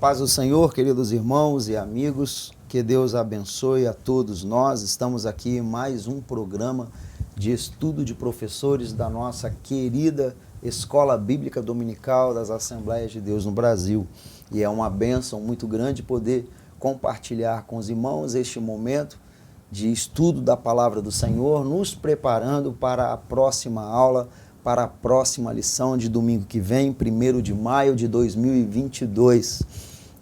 paz do Senhor, queridos irmãos e amigos, que Deus abençoe a todos nós. Estamos aqui em mais um programa de estudo de professores da nossa querida Escola Bíblica Dominical das Assembleias de Deus no Brasil. E é uma bênção muito grande poder compartilhar com os irmãos este momento de estudo da Palavra do Senhor, nos preparando para a próxima aula, para a próxima lição de domingo que vem, 1º de maio de 2022.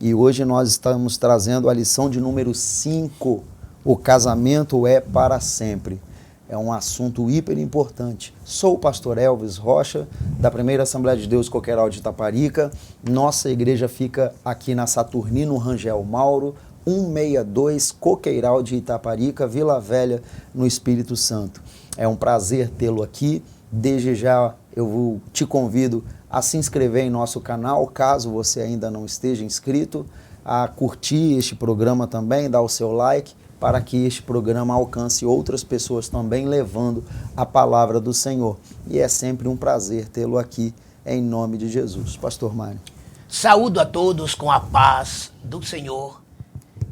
E hoje nós estamos trazendo a lição de número 5, o casamento é para sempre. É um assunto hiper importante. Sou o pastor Elvis Rocha, da Primeira Assembleia de Deus Coqueiral de Itaparica. Nossa igreja fica aqui na Saturnino Rangel Mauro, 162 Coqueiral de Itaparica, Vila Velha, no Espírito Santo. É um prazer tê-lo aqui. Desde já eu te convido a se inscrever em nosso canal, caso você ainda não esteja inscrito, a curtir este programa também, dar o seu like, para que este programa alcance outras pessoas também, levando a palavra do Senhor. E é sempre um prazer tê-lo aqui, em nome de Jesus. Pastor Mário. Saúdo a todos com a paz do Senhor,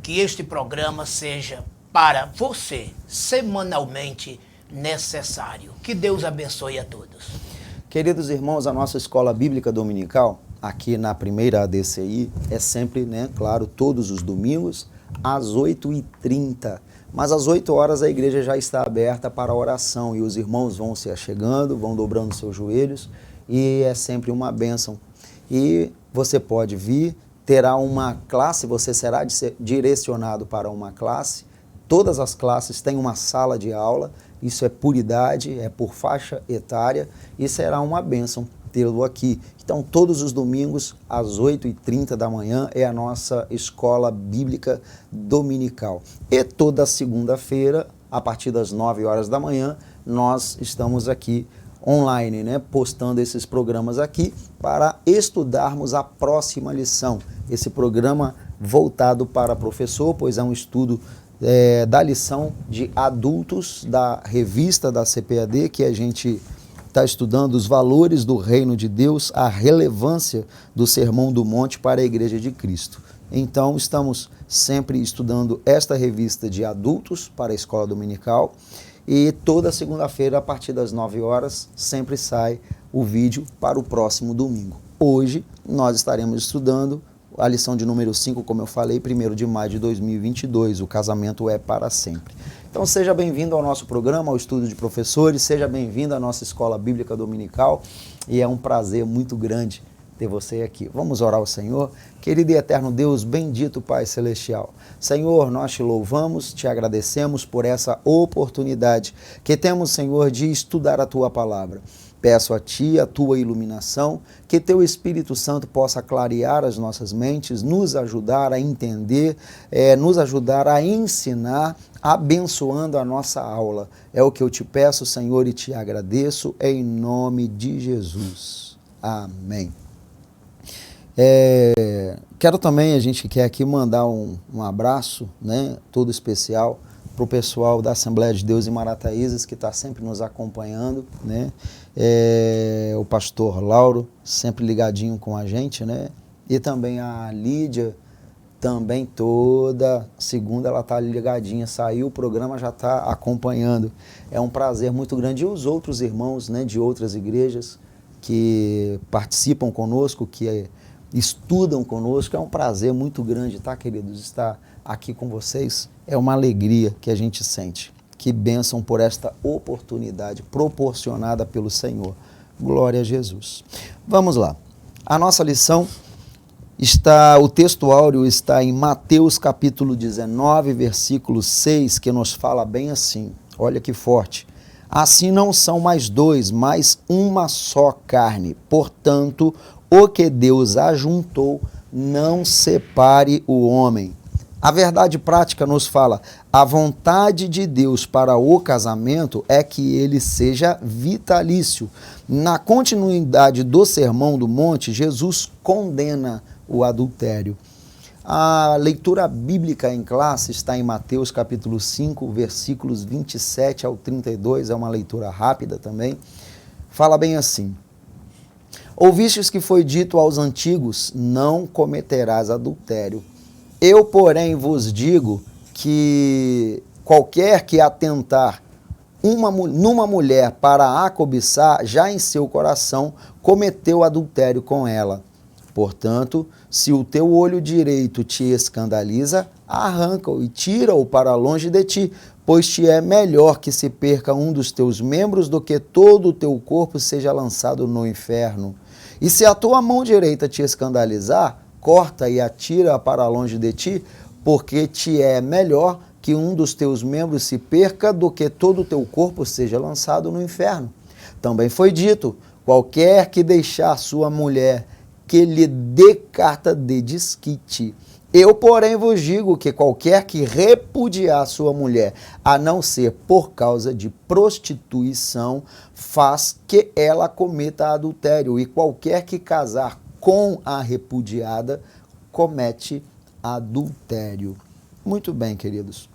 que este programa seja para você, semanalmente, necessário. Que Deus abençoe a todos. Queridos irmãos, a nossa Escola Bíblica Dominical, aqui na primeira ADCI, é sempre, claro, todos os domingos, às 8h30. Mas às 8 horas a igreja já está aberta para a oração e os irmãos vão se achegando, vão dobrando seus joelhos e é sempre uma bênção. E você pode vir, terá uma classe, você será direcionado para uma classe. Todas as classes têm uma sala de aula, isso é por idade, é por faixa etária e será uma bênção tê-lo aqui. Então, todos os domingos, às 8h30 da manhã, é a nossa Escola Bíblica Dominical. E toda segunda-feira, a partir das 9 horas da manhã, nós estamos aqui online, postando esses programas aqui para estudarmos a próxima lição. Esse programa voltado para professor, pois é um estudo da lição de adultos da revista da CPAD, que a gente está estudando os valores do reino de Deus, a relevância do Sermão do Monte para a Igreja de Cristo. Então, estamos sempre estudando esta revista de adultos para a escola dominical e toda segunda-feira, a partir das 9 horas, sempre sai o vídeo para o próximo domingo. Hoje, nós estaremos estudando a lição de número 5, como eu falei, 1º de maio de 2022, o casamento é para sempre. Então seja bem-vindo ao nosso programa, ao estudo de professores, seja bem-vindo à nossa Escola Bíblica Dominical e é um prazer muito grande ter você aqui. Vamos orar ao Senhor. Querido e eterno Deus, bendito Pai Celestial. Senhor, nós te louvamos, te agradecemos por essa oportunidade que temos, Senhor, de estudar a Tua Palavra. Peço a Ti a Tua iluminação, que Teu Espírito Santo possa clarear as nossas mentes, nos ajudar a entender, nos ajudar a ensinar, abençoando a nossa aula. É o que eu te peço, Senhor, e te agradeço, em nome de Jesus. Amém. Quero também, a gente quer aqui mandar um abraço, todo especial, para o pessoal da Assembleia de Deus em Marataízes, que está sempre nos acompanhando, o pastor Lauro, sempre ligadinho com a gente, e também a Lídia, também toda segunda ela está ligadinha, saiu o programa, já está acompanhando. É um prazer muito grande. E os outros irmãos de outras igrejas que participam conosco, que estudam conosco, é um prazer muito grande, tá, queridos, estar aqui com vocês. É uma alegria que a gente sente. Que bênção por esta oportunidade proporcionada pelo Senhor. Glória a Jesus. Vamos lá. A nossa lição o texto áureo está em Mateus capítulo 19, versículo 6, que nos fala bem assim. Olha que forte. Assim não são mais dois, mas uma só carne. Portanto, o que Deus ajuntou, não separe o homem. A verdade prática nos fala, a vontade de Deus para o casamento é que ele seja vitalício. Na continuidade do Sermão do Monte, Jesus condena o adultério. A leitura bíblica em classe está em Mateus capítulo 5, versículos 27 ao 32, é uma leitura rápida também. Fala bem assim. Ouvistes que foi dito aos antigos, não cometerás adultério. Eu, porém, vos digo que qualquer que atentar numa mulher para a cobiçar, já em seu coração cometeu adultério com ela. Portanto, se o teu olho direito te escandaliza, arranca-o e tira-o para longe de ti, pois te é melhor que se perca um dos teus membros do que todo o teu corpo seja lançado no inferno. E se a tua mão direita te escandalizar, corta e atira para longe de ti, porque te é melhor que um dos teus membros se perca do que todo o teu corpo seja lançado no inferno. Também foi dito, qualquer que deixar sua mulher, que lhe dê carta de desquite. Eu, porém, vos digo que qualquer que repudiar sua mulher, a não ser por causa de prostituição, faz que ela cometa adultério. E qualquer que casar com a repudiada, comete adultério. Muito bem, queridos.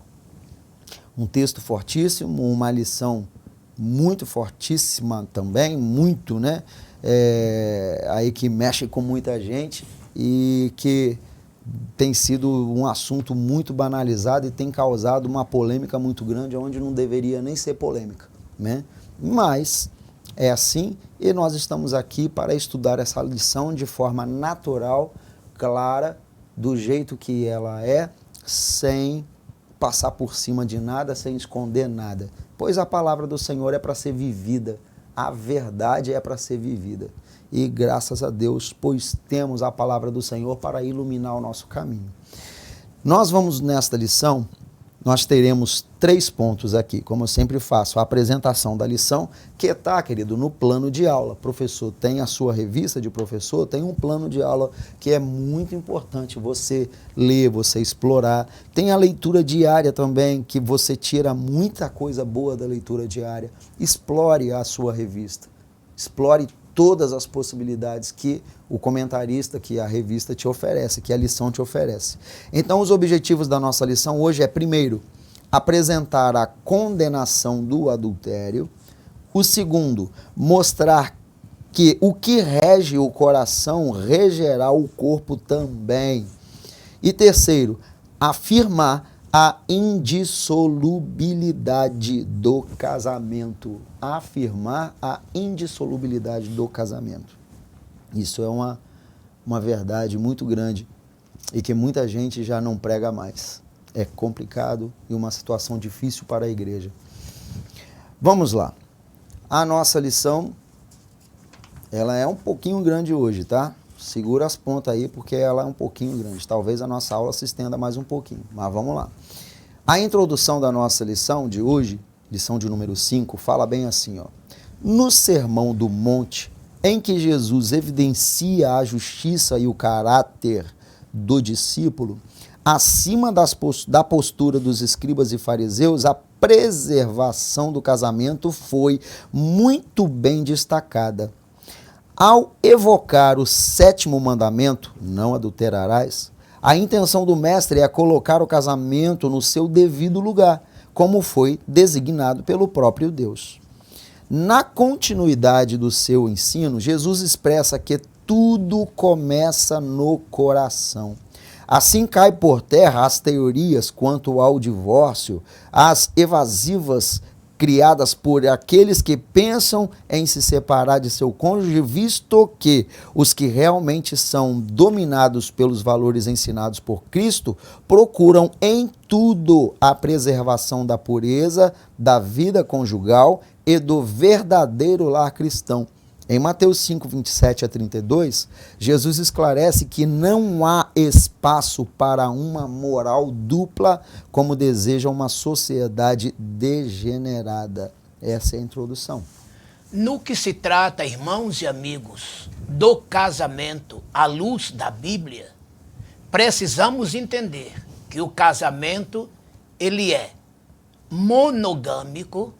Um texto fortíssimo, uma lição muito fortíssima também, muito, né? Aí que mexe com muita gente e que tem sido um assunto muito banalizado e tem causado uma polêmica muito grande, onde não deveria nem ser polêmica, né? Mas é assim e nós estamos aqui para estudar essa lição de forma natural, clara, do jeito que ela é, sem passar por cima de nada, sem esconder nada. Pois a palavra do Senhor é para ser vivida, a verdade é para ser vivida. E graças a Deus, pois temos a palavra do Senhor para iluminar o nosso caminho. Nós vamos nesta lição, nós teremos 3 pontos aqui, como eu sempre faço, a apresentação da lição, que está, querido, no plano de aula. Professor tem a sua revista de professor, tem um plano de aula que é muito importante você ler, você explorar. Tem a leitura diária também, que você tira muita coisa boa da leitura diária. Explore a sua revista, explore todas as possibilidades que o comentarista, que a revista te oferece, que a lição te oferece. Então, os objetivos da nossa lição hoje é, primeiro, apresentar a condenação do adultério. O segundo, mostrar que o que rege o coração regerá o corpo também. E terceiro, afirmar a indissolubilidade do casamento. Afirmar a indissolubilidade do casamento. Isso é uma verdade muito grande e que muita gente já não prega mais. É complicado e uma situação difícil para a igreja. Vamos lá. A nossa lição, ela é um pouquinho grande hoje, tá? Segura as pontas aí, porque ela é um pouquinho grande. Talvez a nossa aula se estenda mais um pouquinho, mas vamos lá. A introdução da nossa lição de hoje, lição de número 5, fala bem assim, ó. No Sermão do Monte, em que Jesus evidencia a justiça e o caráter do discípulo, acima da postura dos escribas e fariseus, a preservação do casamento foi muito bem destacada. Ao evocar o 7º mandamento, não adulterarás, a intenção do mestre é colocar o casamento no seu devido lugar, como foi designado pelo próprio Deus. Na continuidade do seu ensino, Jesus expressa que tudo começa no coração. Assim cai por terra as teorias quanto ao divórcio, as evasivas criadas por aqueles que pensam em se separar de seu cônjuge, visto que os que realmente são dominados pelos valores ensinados por Cristo procuram em tudo a preservação da pureza, da vida conjugal e do verdadeiro lar cristão. Em Mateus 5, 27 a 32, Jesus esclarece que não há espaço para uma moral dupla como deseja uma sociedade degenerada. Essa é a introdução. No que se trata, irmãos e amigos, do casamento à luz da Bíblia, precisamos entender que o casamento, ele é monogâmico,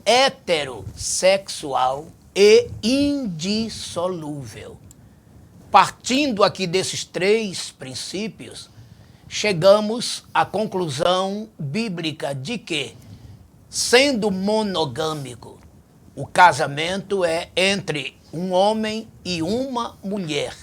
heterossexual e indissolúvel. Partindo aqui desses 3 princípios, chegamos à conclusão bíblica de que, sendo monogâmico, o casamento é entre um homem e uma mulher.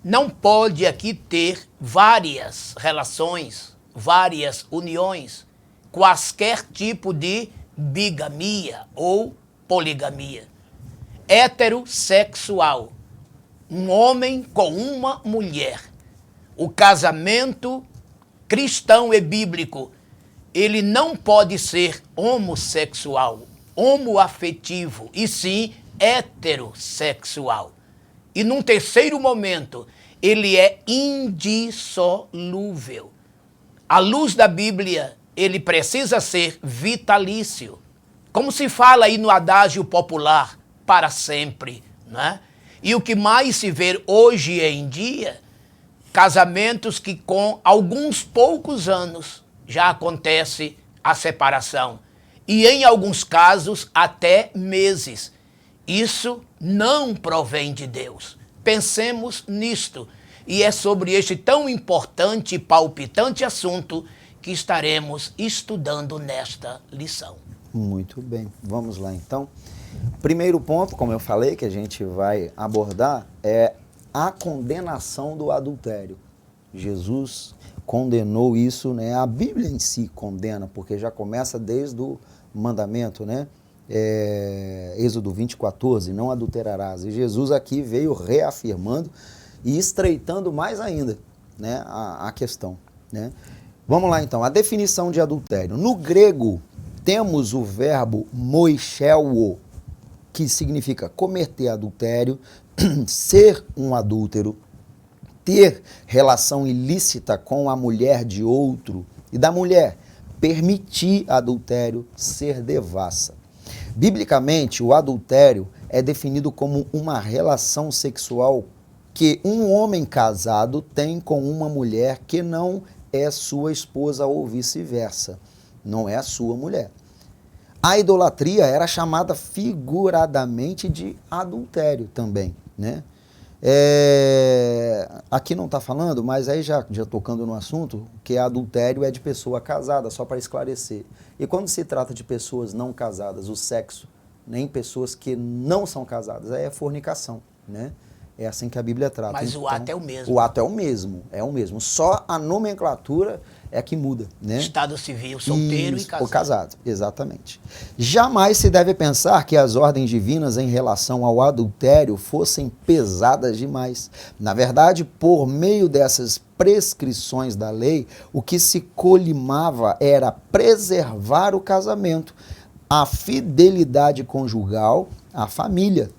Não pode aqui ter várias relações, várias uniões, quaisquer tipo de bigamia ou poligamia. Heterossexual, um homem com uma mulher. O casamento cristão e bíblico, ele não pode ser homossexual, homoafetivo, e sim heterossexual. E num terceiro momento, ele é indissolúvel. À luz da Bíblia, ele precisa ser vitalício. Como se fala aí no adágio popular, para sempre, né? E o que mais se vê hoje em dia, casamentos que com alguns poucos anos já acontece a separação. E em alguns casos até meses. Isso não provém de Deus. Pensemos nisto. E é sobre este tão importante e palpitante assunto que estaremos estudando nesta lição. Muito bem, vamos lá então. Primeiro ponto, como eu falei, que a gente vai abordar é a condenação do adultério. Jesus condenou isso, né? A Bíblia em si condena, porque já começa desde o mandamento, né? Êxodo 20:14, não adulterarás. E Jesus aqui veio reafirmando e estreitando mais ainda, né, a questão, né? Vamos lá então, a definição de adultério. No grego, temos o verbo moixelwo, que significa cometer adultério, ser um adúltero, ter relação ilícita com a mulher de outro, e da mulher, permitir adultério, ser devassa. Biblicamente, o adultério é definido como uma relação sexual que um homem casado tem com uma mulher que não é sua esposa ou vice-versa, não é a sua mulher. A idolatria era chamada figuradamente de adultério também, né? Aqui não está falando, mas aí já tocando no assunto, que adultério é de pessoa casada, só para esclarecer. E quando se trata de pessoas não casadas, o sexo, nem pessoas que não são casadas, aí é fornicação, né? É assim que a Bíblia trata. Mas então, o ato é o mesmo. O ato é o mesmo. Só a nomenclatura é que muda, né? Estado civil, solteiro e casado. O casado, exatamente. Jamais se deve pensar que as ordens divinas em relação ao adultério fossem pesadas demais. Na verdade, por meio dessas prescrições da lei, o que se colimava era preservar o casamento, a fidelidade conjugal, a família.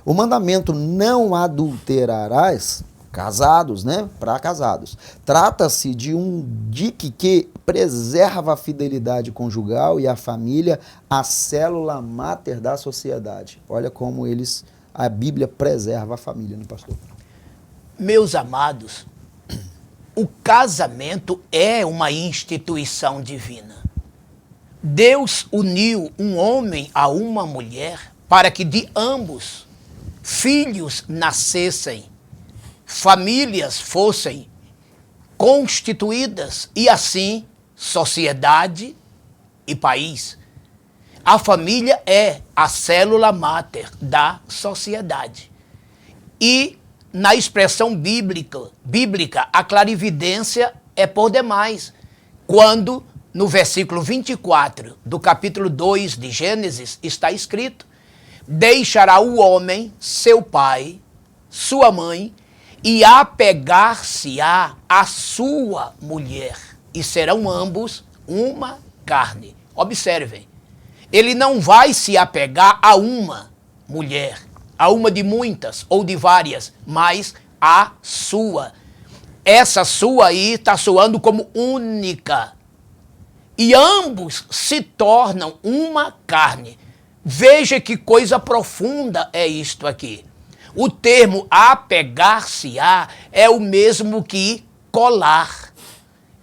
O mandamento não adulterarás, casados, né? Para casados. Trata-se de um dique que preserva a fidelidade conjugal e a família, a célula máter da sociedade. Olha como a Bíblia preserva a família, né, pastor? Meus amados, o casamento é uma instituição divina. Deus uniu um homem a uma mulher para que de ambos filhos nascessem, famílias fossem constituídas e assim sociedade e país. A família é a célula máter da sociedade. E na expressão bíblica, a clarividência é por demais. Quando no versículo 24 do capítulo 2 de Gênesis está escrito: deixará o homem, seu pai, sua mãe, e apegar-se-á a sua mulher, e serão ambos uma carne. Observem, ele não vai se apegar a uma mulher, a uma de muitas ou de várias, mas a sua. Essa sua aí está soando como única. E ambos se tornam uma carne. Veja que coisa profunda é isto aqui. O termo apegar-se-á é o mesmo que colar.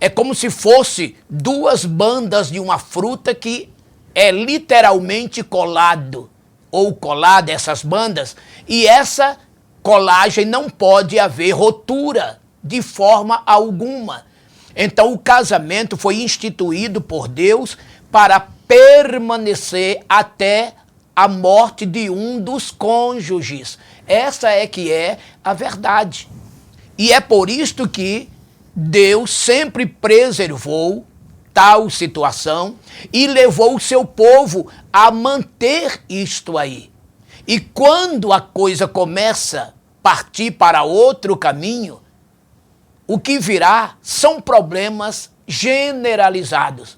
É como se fosse duas bandas de uma fruta que é literalmente colado ou colada essas bandas, e essa colagem não pode haver rotura de forma alguma. Então o casamento foi instituído por Deus para permanecer até a morte de um dos cônjuges. Essa é que é a verdade. E é por isto que Deus sempre preservou tal situação e levou o seu povo a manter isto aí. E quando a coisa começa a partir para outro caminho, o que virá são problemas generalizados.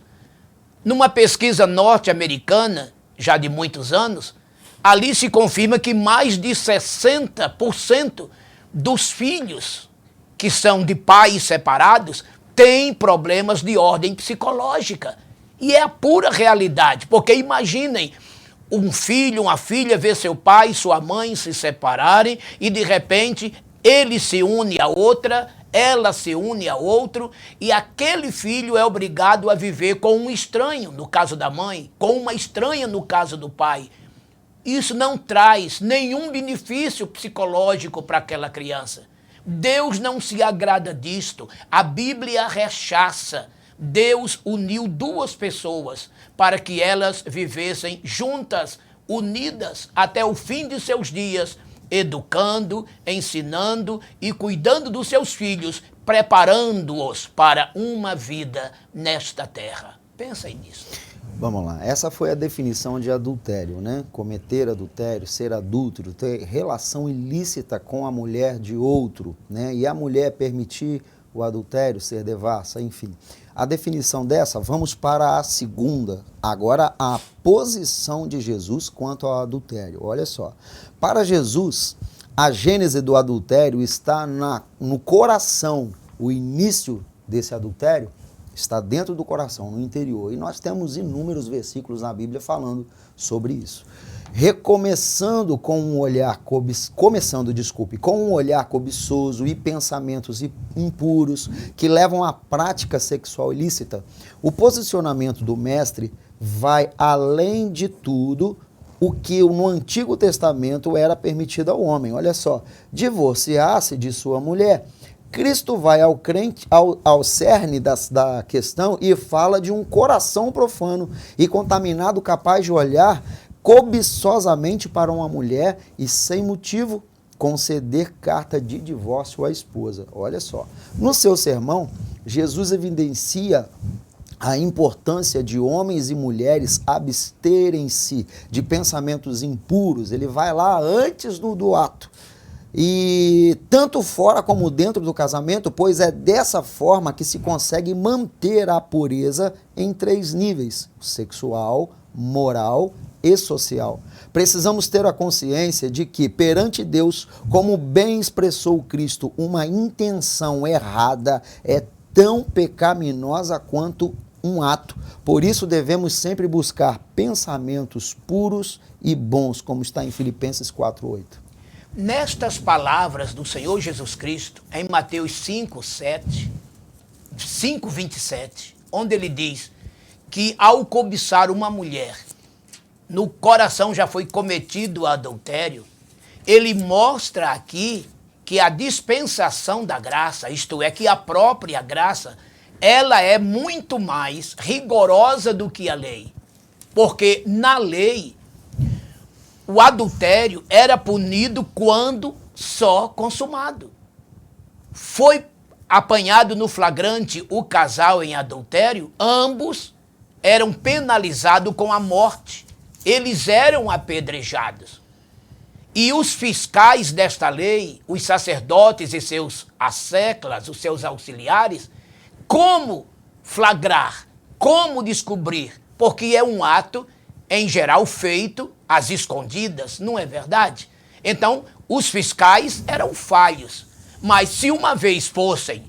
Numa pesquisa norte-americana, já de muitos anos, ali se confirma que mais de 60% dos filhos que são de pais separados têm problemas de ordem psicológica. E é a pura realidade, porque imaginem um filho, uma filha ver seu pai e sua mãe se separarem e de repente ele se une a outra, ela se une a outro e aquele filho é obrigado a viver com um estranho, no caso da mãe, com uma estranha no caso do pai. Isso não traz nenhum benefício psicológico para aquela criança. Deus não se agrada disto. A Bíblia rechaça. Deus uniu duas pessoas para que elas vivessem juntas, unidas até o fim de seus dias, educando, ensinando e cuidando dos seus filhos, preparando-os para uma vida nesta terra. Pensem nisso. Vamos lá, essa foi a definição de adultério, né? Cometer adultério, ser adúltero, ter relação ilícita com a mulher de outro, né? E a mulher permitir o adultério, ser devassa, enfim. A definição dessa, vamos para a segunda. Agora, a posição de Jesus quanto ao adultério. Olha só, para Jesus, a gênese do adultério está no coração. O início desse adultério está dentro do coração, no interior. E nós temos inúmeros versículos na Bíblia falando sobre isso. Recomeçando com um olhar com um olhar cobiçoso e pensamentos impuros que levam à prática sexual ilícita, o posicionamento do mestre vai além de tudo o que no Antigo Testamento era permitido ao homem. Olha só, divorciar-se de sua mulher. Cristo vai ao crente, ao cerne da questão e fala de um coração profano e contaminado capaz de olhar cobiçosamente para uma mulher e sem motivo conceder carta de divórcio à esposa. Olha só, no seu sermão, Jesus evidencia a importância de homens e mulheres absterem-se de pensamentos impuros. Ele vai lá antes do ato. E tanto fora como dentro do casamento, pois é dessa forma que se consegue manter a pureza em 3 níveis: sexual, moral e social. Precisamos ter a consciência de que, perante Deus, como bem expressou Cristo, uma intenção errada é tão pecaminosa quanto um ato. Por isso devemos sempre buscar pensamentos puros e bons, como está em Filipenses 4:8. Nestas palavras do Senhor Jesus Cristo, em Mateus 5:27, onde ele diz que ao cobiçar uma mulher, no coração já foi cometido o adultério, ele mostra aqui que a dispensação da graça, isto é, que a própria graça, ela é muito mais rigorosa do que a lei. Porque na lei, o adultério era punido quando só consumado. Foi apanhado no flagrante o casal em adultério, ambos eram penalizados com a morte. Eles eram apedrejados. E os fiscais desta lei, os sacerdotes e seus asseclas, os seus auxiliares, como flagrar, como descobrir? Porque é um ato, em geral, feito às escondidas, não é verdade? Então, os fiscais eram falhos. Mas se uma vez fossem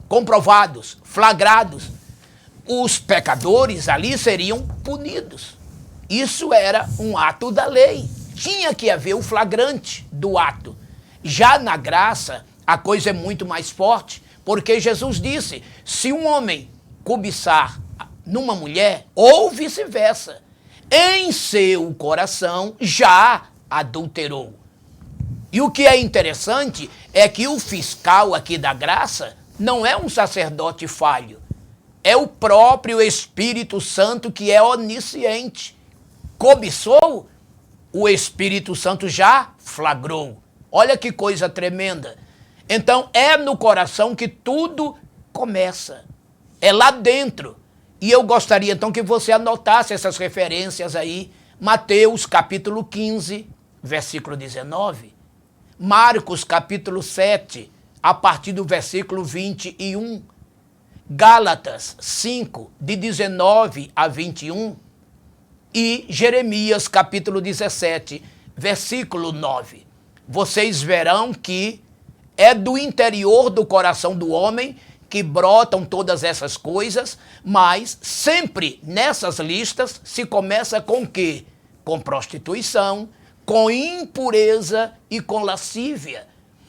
comprovados, flagrados, os pecadores ali seriam punidos. Isso era um ato da lei. Tinha que haver o flagrante do ato. Já na graça, a coisa é muito mais forte, porque Jesus disse, se um homem cobiçar numa mulher, ou vice-versa, em seu coração já adulterou. E o que é interessante é que o fiscal aqui da graça não é um sacerdote falho, é o próprio Espírito Santo que é onisciente. Cobiçou, o Espírito Santo já flagrou. Olha que coisa tremenda. Então, é no coração que tudo começa. É lá dentro. E eu gostaria, então, que você anotasse essas referências aí. Mateus, capítulo 15, versículo 19. Marcos, capítulo 7, a partir do versículo 21. Gálatas 5, de 19 a 21. E Jeremias, capítulo 17, versículo 9. Vocês verão que é do interior do coração do homem que brotam todas essas coisas, mas sempre nessas listas se começa com o quê? Com prostituição, com impureza e com lascívia.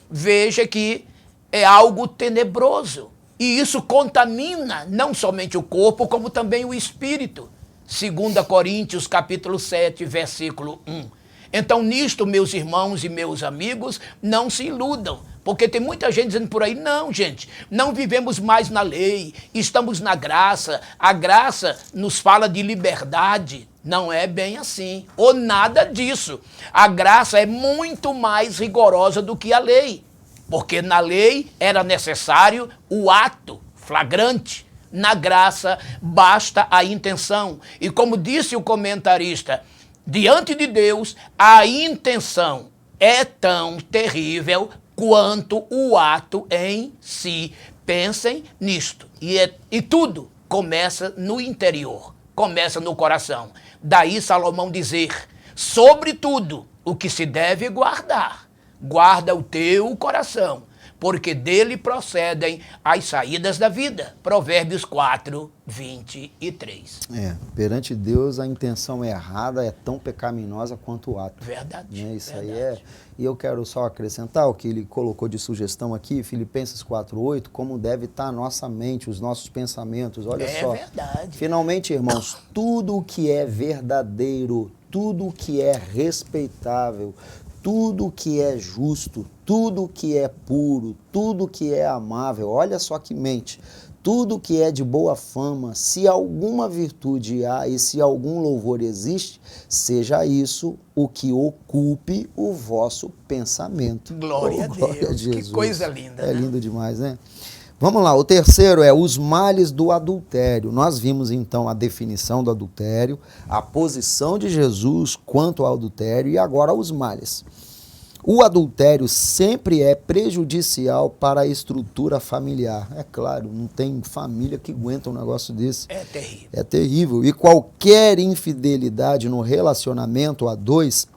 Veja que é algo tenebroso. E isso contamina não somente o corpo, como também o espírito. 2 Coríntios, capítulo 7, versículo 1. Então, nisto, meus irmãos e meus amigos, não se iludam. Porque tem muita gente dizendo por aí, não, gente, não vivemos mais na lei, estamos na graça. A graça nos fala de liberdade. Não é bem assim, ou nada disso. A graça é muito mais rigorosa do que a lei. Porque na lei era necessário o ato flagrante. Na graça basta a intenção. E como disse o comentarista, diante de Deus, a intenção é tão terrível quanto o ato em si. Pensem nisto. E tudo começa no interior, começa no coração. Daí Salomão dizer, sobretudo, o que se deve guardar. Guarda o teu coração, porque dele procedem as saídas da vida. Provérbios 4, 23. Perante Deus a intenção errada é tão pecaminosa quanto o ato. Verdade. Né? Isso verdade. aí é. E eu quero só acrescentar o que ele colocou de sugestão aqui, Filipenses 4:8, como deve estar a nossa mente, os nossos pensamentos. Olha só. É verdade. Finalmente, irmãos, tudo o que é verdadeiro, tudo o que é respeitável, tudo que é justo, tudo que é puro, tudo que é amável, olha só que mente, tudo que é de boa fama, se alguma virtude há e se algum louvor existe, seja isso o que ocupe o vosso pensamento. Glória a Deus, que coisa linda, É né? lindo demais, né? Vamos lá, o terceiro é os males do adultério. Nós vimos então a definição do adultério, a posição de Jesus quanto ao adultério e agora os males. O adultério sempre é prejudicial para a estrutura familiar. É claro, não tem família que aguenta um negócio desse. É terrível. É terrível. E qualquer infidelidade no relacionamento a dois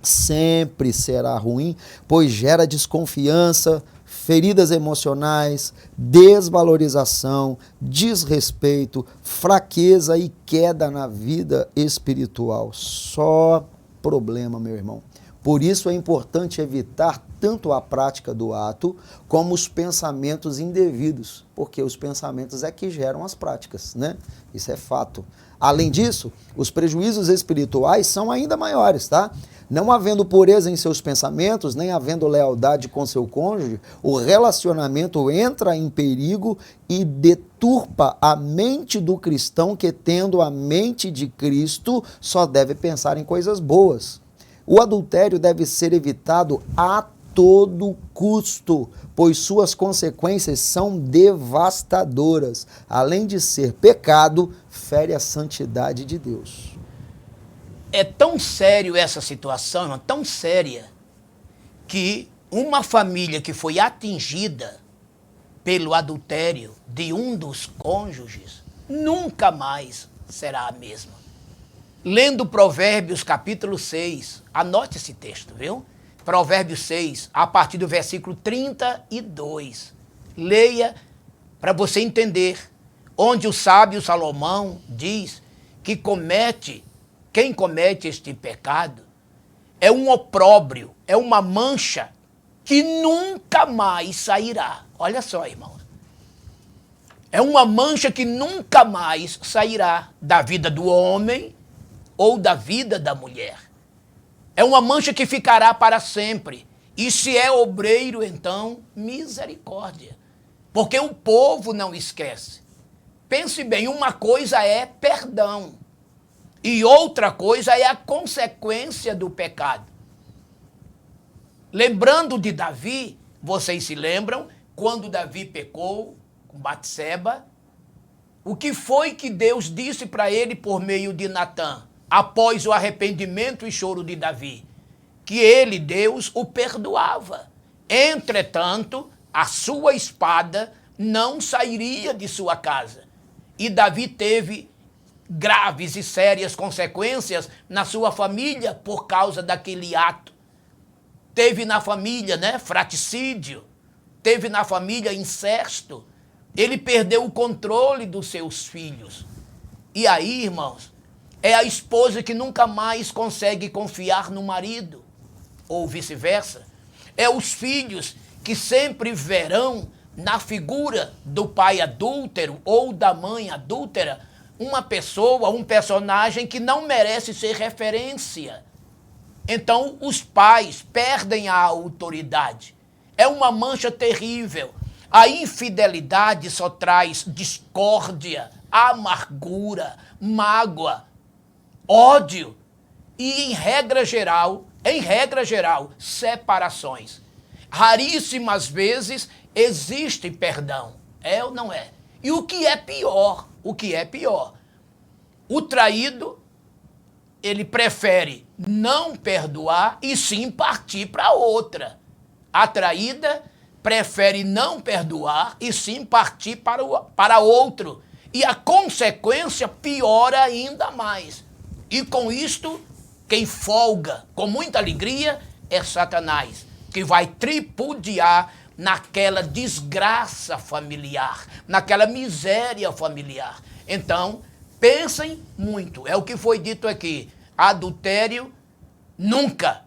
sempre será ruim, pois gera desconfiança, feridas emocionais, desvalorização, desrespeito, fraqueza e queda na vida espiritual. Só problema, meu irmão. Por isso é importante evitar tanto a prática do ato como os pensamentos indevidos, porque os pensamentos é que geram as práticas, né? Isso é fato. Além disso, os prejuízos espirituais são ainda maiores, tá? Não havendo pureza em seus pensamentos, nem havendo lealdade com seu cônjuge, o relacionamento entra em perigo e deturpa a mente do cristão que, tendo a mente de Cristo, só deve pensar em coisas boas. O adultério deve ser evitado a todo custo, pois suas consequências são devastadoras. Além de ser pecado, fere a santidade de Deus. É tão sério essa situação, irmão, tão séria, que uma família que foi atingida pelo adultério de um dos cônjuges nunca mais será a mesma. Lendo Provérbios capítulo 6, anote esse texto, viu? Provérbios 6, a partir do versículo 32. Leia para você entender, onde o sábio Salomão diz que quem comete este pecado é um opróbrio, é uma mancha que nunca mais sairá. Olha só, irmãos. É uma mancha que nunca mais sairá da vida do homem ou da vida da mulher. É uma mancha que ficará para sempre. E se é obreiro, então, misericórdia. Porque o povo não esquece. Pense bem, uma coisa é perdão. E outra coisa é a consequência do pecado. Lembrando de Davi, vocês se lembram, quando Davi pecou com Batseba, o que foi que Deus disse para ele por meio de Natã, após o arrependimento e choro de Davi? Que ele, Deus, o perdoava. Entretanto, a sua espada não sairia de sua casa. E Davi teve graves e sérias consequências na sua família por causa daquele ato. Teve na família, fraticídio, teve na família incesto. Ele perdeu o controle dos seus filhos. E aí, irmãos, é a esposa que nunca mais consegue confiar no marido, ou vice-versa. É os filhos que sempre verão na figura do pai adúltero ou da mãe adúltera uma pessoa, um personagem que não merece ser referência. Então, os pais perdem a autoridade. É uma mancha terrível. A infidelidade só traz discórdia, amargura, mágoa, ódio e, em regra geral, separações. Raríssimas vezes existe perdão. É ou não é? E o que é pior? O traído, ele prefere não perdoar e sim partir para outra. A traída prefere não perdoar e sim partir para outro. E a consequência piora ainda mais. E com isto, quem folga com muita alegria é Satanás, que vai tripudiar naquela desgraça familiar, naquela miséria familiar. Então, pensem muito. É o que foi dito aqui. Adultério, nunca,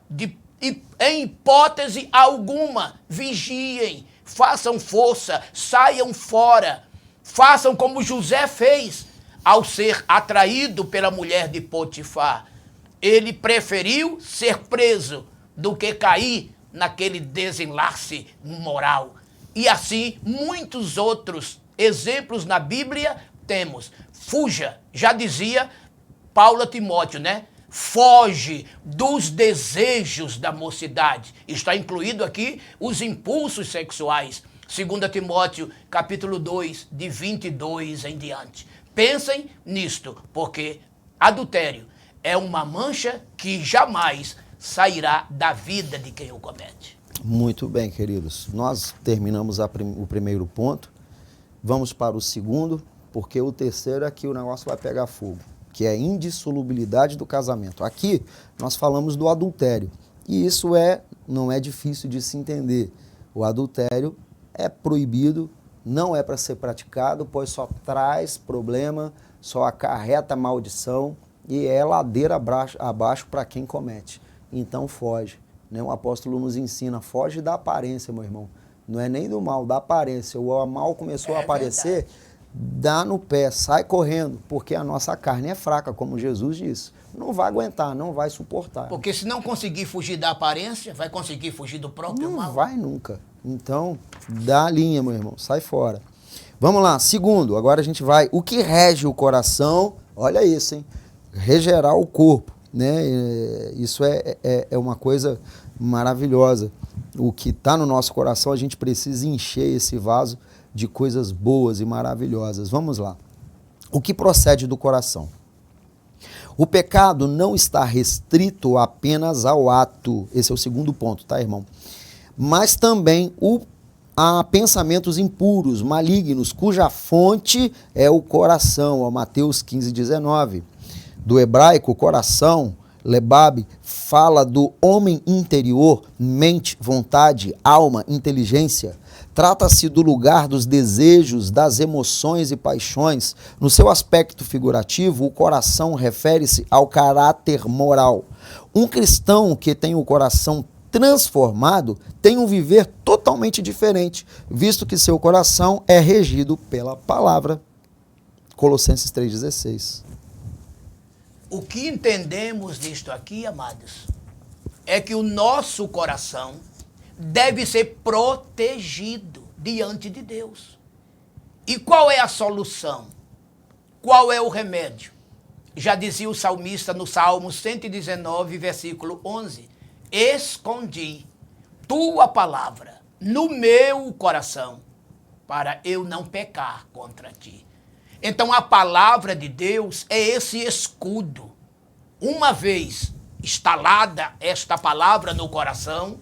em hipótese alguma, vigiem, façam força, saiam fora, façam como José fez ao ser atraído pela mulher de Potifar. Ele preferiu ser preso do que cair naquele desenlace moral. E assim, muitos outros exemplos na Bíblia temos. Fuja, já dizia Paulo a Timóteo, Foge dos desejos da mocidade. Está incluído aqui os impulsos sexuais. 2 Timóteo, capítulo 2, de 22 em diante. Pensem nisto, porque adultério é uma mancha que jamais sairá da vida de quem o comete. Muito bem, queridos. Nós terminamos o primeiro ponto. Vamos para o segundo, porque o terceiro é que o negócio vai pegar fogo, que é a indissolubilidade do casamento. Aqui nós falamos do adultério, e isso não é difícil de se entender. O adultério é proibido, não é para ser praticado, pois só traz problema, só acarreta maldição e é ladeira abaixo para quem comete. Então foge. O apóstolo nos ensina, foge da aparência, meu irmão. Não é nem do mal, da aparência. O mal começou a aparecer, dá no pé, sai correndo, porque a nossa carne é fraca, como Jesus disse. Não vai aguentar, não vai suportar. Porque se não conseguir fugir da aparência, vai conseguir fugir do próprio mal? Não vai nunca. Então, dá a linha, meu irmão, sai fora. Vamos lá, segundo, agora a gente vai. O que rege o coração, olha isso, hein? Regerar o corpo, Isso é uma coisa maravilhosa. O que está no nosso coração, a gente precisa encher esse vaso de coisas boas e maravilhosas. Vamos lá. O que procede do coração? O pecado não está restrito apenas ao ato. Esse é o segundo ponto, tá, irmão? Mas também a pensamentos impuros, malignos, cuja fonte é o coração. Mateus 15:19. Do hebraico, coração, lebab, fala do homem interior, mente, vontade, alma, inteligência. Trata-se do lugar dos desejos, das emoções e paixões. No seu aspecto figurativo, o coração refere-se ao caráter moral. Um cristão que tem o coração transformado tem um viver totalmente diferente, visto que seu coração é regido pela palavra. Colossenses 3,16. O que entendemos disto aqui, amados, é que o nosso coração deve ser protegido diante de Deus. E qual é a solução? Qual é o remédio? Já dizia o salmista no Salmo 119, versículo 11: escondi tua palavra no meu coração, para eu não pecar contra ti. Então a palavra de Deus é esse escudo. Uma vez instalada esta palavra no coração,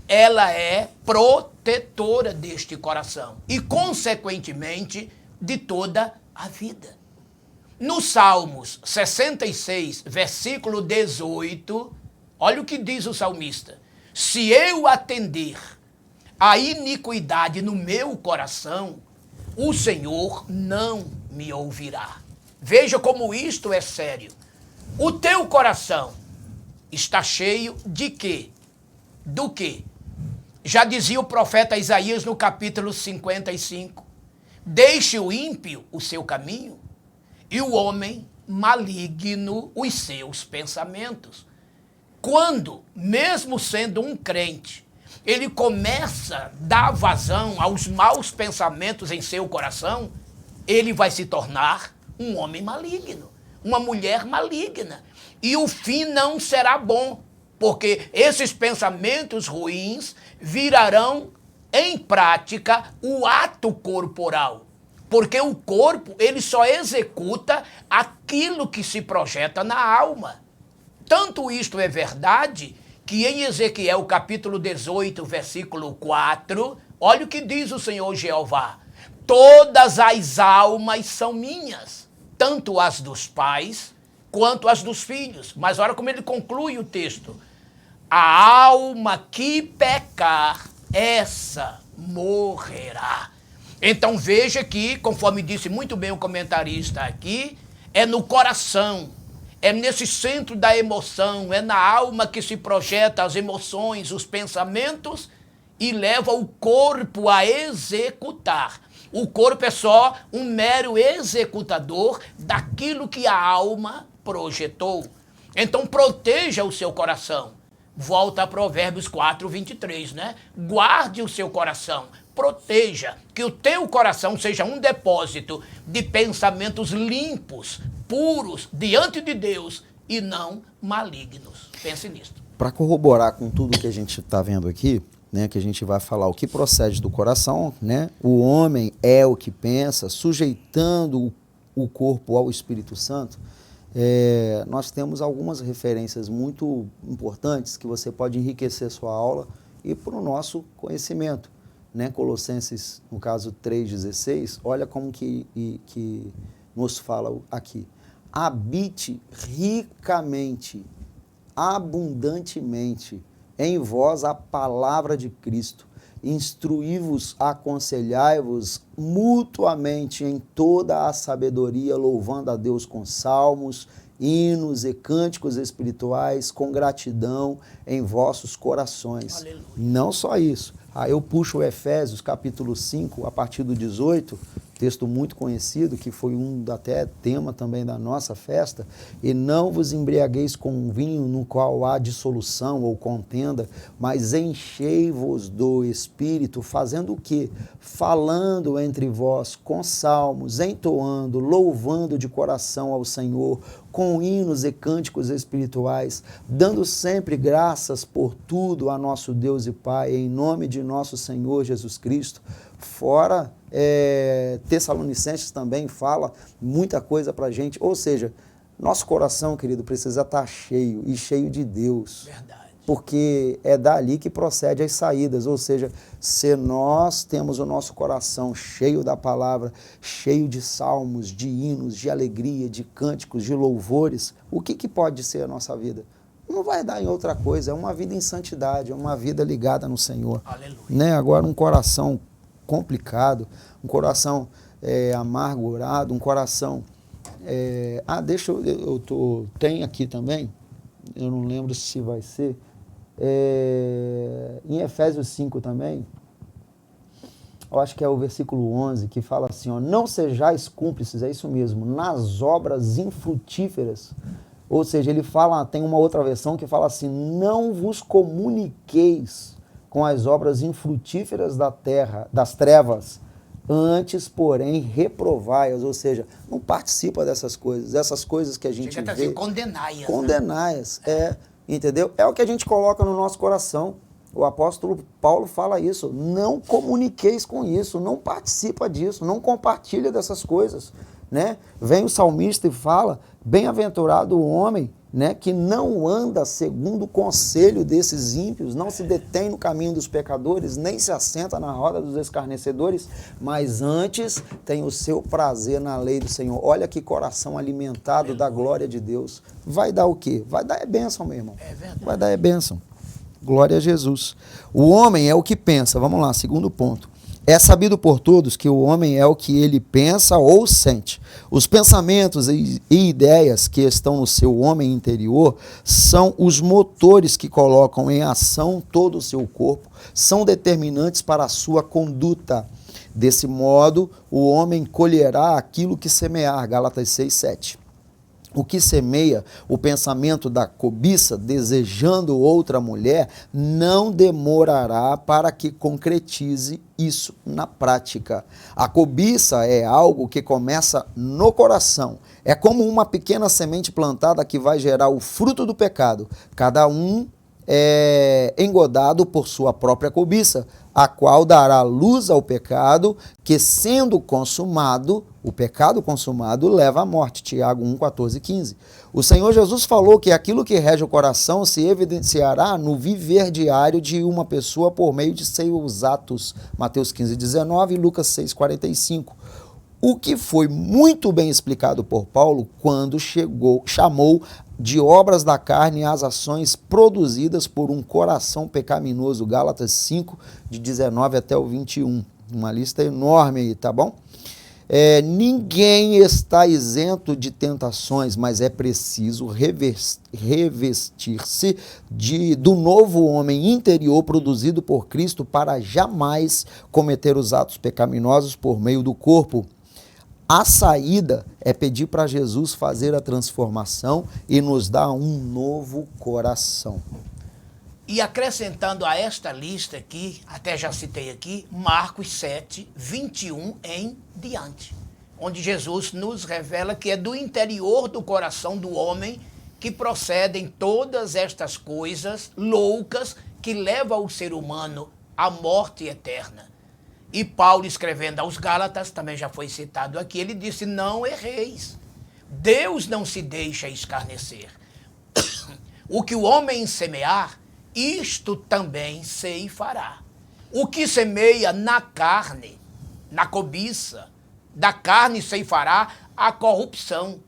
ela é protetora deste coração e, consequentemente, de toda a vida. No Salmos 66, versículo 18, olha o que diz o salmista: se eu atender a iniquidade no meu coração, o Senhor não me ouvirá. Veja como isto é sério. O teu coração está cheio de quê? Do quê? Já dizia o profeta Isaías no capítulo 55, deixe o ímpio o seu caminho e o homem maligno os seus pensamentos. Quando, mesmo sendo um crente, ele começa a dar vazão aos maus pensamentos em seu coração, ele vai se tornar um homem maligno, uma mulher maligna. E o fim não será bom, porque esses pensamentos ruins virarão em prática o ato corporal. Porque o corpo, ele só executa aquilo que se projeta na alma. Tanto isto é verdade que em Ezequiel capítulo 18, versículo 4, olha o que diz o Senhor Jeová: todas as almas são minhas, tanto as dos pais quanto as dos filhos. Mas olha como ele conclui o texto: a alma que pecar, essa morrerá. Então veja que, conforme disse muito bem o comentarista aqui, é no coração, é nesse centro da emoção, é na alma que se projeta as emoções, os pensamentos e leva o corpo a executar. O corpo é só um mero executador daquilo que a alma projetou. Então proteja o seu coração. Volta a Provérbios 4, 23, né? Guarde o seu coração, proteja, que o teu coração seja um depósito de pensamentos limpos, puros, diante de Deus e não malignos. Pense nisso. Para corroborar com tudo que a gente está vendo aqui, né, que a gente vai falar o que procede do coração, né? O homem é o que pensa, sujeitando o corpo ao Espírito Santo. Nós temos algumas referências muito importantes que você pode enriquecer sua aula e para o nosso conhecimento, né? Colossenses, no caso 3,16, olha como que nos fala aqui: habite ricamente, abundantemente em vós a palavra de Cristo, instruí-vos, aconselhai-vos mutuamente em toda a sabedoria, louvando a Deus com salmos, hinos e cânticos espirituais, com gratidão em vossos corações. Aleluia. Não só isso. Aí eu puxo o Efésios, capítulo 5, a partir do 18, texto muito conhecido, que foi até tema também da nossa festa: e não vos embriagueis com vinho no qual há dissolução ou contenda, mas enchei-vos do Espírito, fazendo o quê? Falando entre vós com salmos, entoando, louvando de coração ao Senhor, com hinos e cânticos espirituais, dando sempre graças por tudo a nosso Deus e Pai, em nome de nosso Senhor Jesus Cristo. Fora Tessalonicenses também fala muita coisa pra gente, ou seja, nosso coração, querido, precisa estar cheio e cheio de Deus. Verdade. Porque é dali que procede as saídas, ou seja, se nós temos o nosso coração cheio da palavra, cheio de salmos, de hinos, de alegria, de cânticos, de louvores, o que pode ser a nossa vida? Não vai dar em outra coisa, é uma vida em santidade, é uma vida ligada no Senhor. Aleluia. Né? Agora, um coração complicado, um coração amargurado, um coração... tem aqui também, eu não lembro se vai ser, em Efésios 5 também, eu acho que é o versículo 11, que fala assim, ó: não sejais cúmplices, é isso mesmo, nas obras infrutíferas. Ou seja, ele fala, tem uma outra versão que fala assim: não vos comuniqueis com as obras infrutíferas da terra, das trevas, Antes, porém, reprovai-as, ou seja, não participa dessas coisas. Essas coisas que a gente Chega vê... assim, condenai-as. Condenai-as, entendeu? É o que a gente coloca no nosso coração. O apóstolo Paulo fala isso. Não comuniqueis com isso, não participa disso, não compartilha dessas coisas, né? Vem o salmista e fala, bem-aventurado o homem, né, que não anda segundo o conselho desses ímpios, não se detém no caminho dos pecadores, nem se assenta na roda dos escarnecedores, mas antes tem o seu prazer na lei do Senhor. Olha que coração alimentado da glória de Deus. Vai dar o quê? Vai dar bênção, meu irmão. É verdade. Vai dar bênção. Glória a Jesus. O homem é o que pensa. Vamos lá, segundo ponto. É sabido por todos que o homem é o que ele pensa ou sente. Os pensamentos e ideias que estão no seu homem interior são os motores que colocam em ação todo o seu corpo, são determinantes para a sua conduta. Desse modo, o homem colherá aquilo que semear. Gálatas 6:7. O que semeia o pensamento da cobiça, desejando outra mulher, não demorará para que concretize isso na prática. A cobiça é algo que começa no coração. É como uma pequena semente plantada que vai gerar o fruto do pecado. Cada um é engodado por sua própria cobiça, a qual dará luz ao pecado, que sendo consumado, o pecado consumado leva à morte. Tiago 1, 14 e 15. O Senhor Jesus falou que aquilo que rege o coração se evidenciará no viver diário de uma pessoa por meio de seus atos. Mateus 15, 19 e Lucas 6, 45. O que foi muito bem explicado por Paulo quando chamou de obras da carne as ações produzidas por um coração pecaminoso. Gálatas 5, de 19 até o 21. Uma lista enorme aí, tá bom? Ninguém está isento de tentações, mas é preciso revestir-se do novo homem interior produzido por Cristo para jamais cometer os atos pecaminosos por meio do corpo. A saída é pedir para Jesus fazer a transformação e nos dar um novo coração. E acrescentando a esta lista aqui, até já citei aqui, Marcos 7, 21 em diante, onde Jesus nos revela que é do interior do coração do homem que procedem todas estas coisas loucas que levam o ser humano à morte eterna. E Paulo, escrevendo aos Gálatas, também já foi citado aqui, ele disse, não erreis. Deus não se deixa escarnecer. O que o homem semear, isto também ceifará. O que semeia na carne, na cobiça, da carne ceifará a corrupção,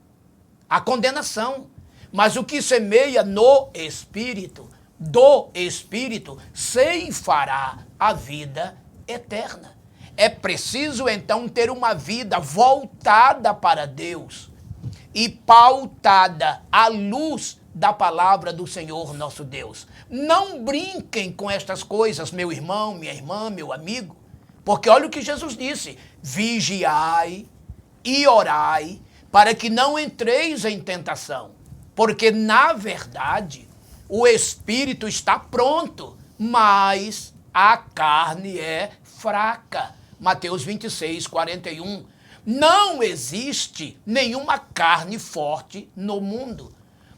a condenação. Mas o que semeia no Espírito, do Espírito, ceifará a vida eterna. É preciso, então, ter uma vida voltada para Deus e pautada à luz da palavra do Senhor nosso Deus. Não brinquem com estas coisas, meu irmão, minha irmã, meu amigo, porque olha o que Jesus disse, vigiai e orai para que não entreis em tentação, porque, na verdade, o espírito está pronto, mas a carne é fraca. Mateus 26, 41. Não existe nenhuma carne forte no mundo.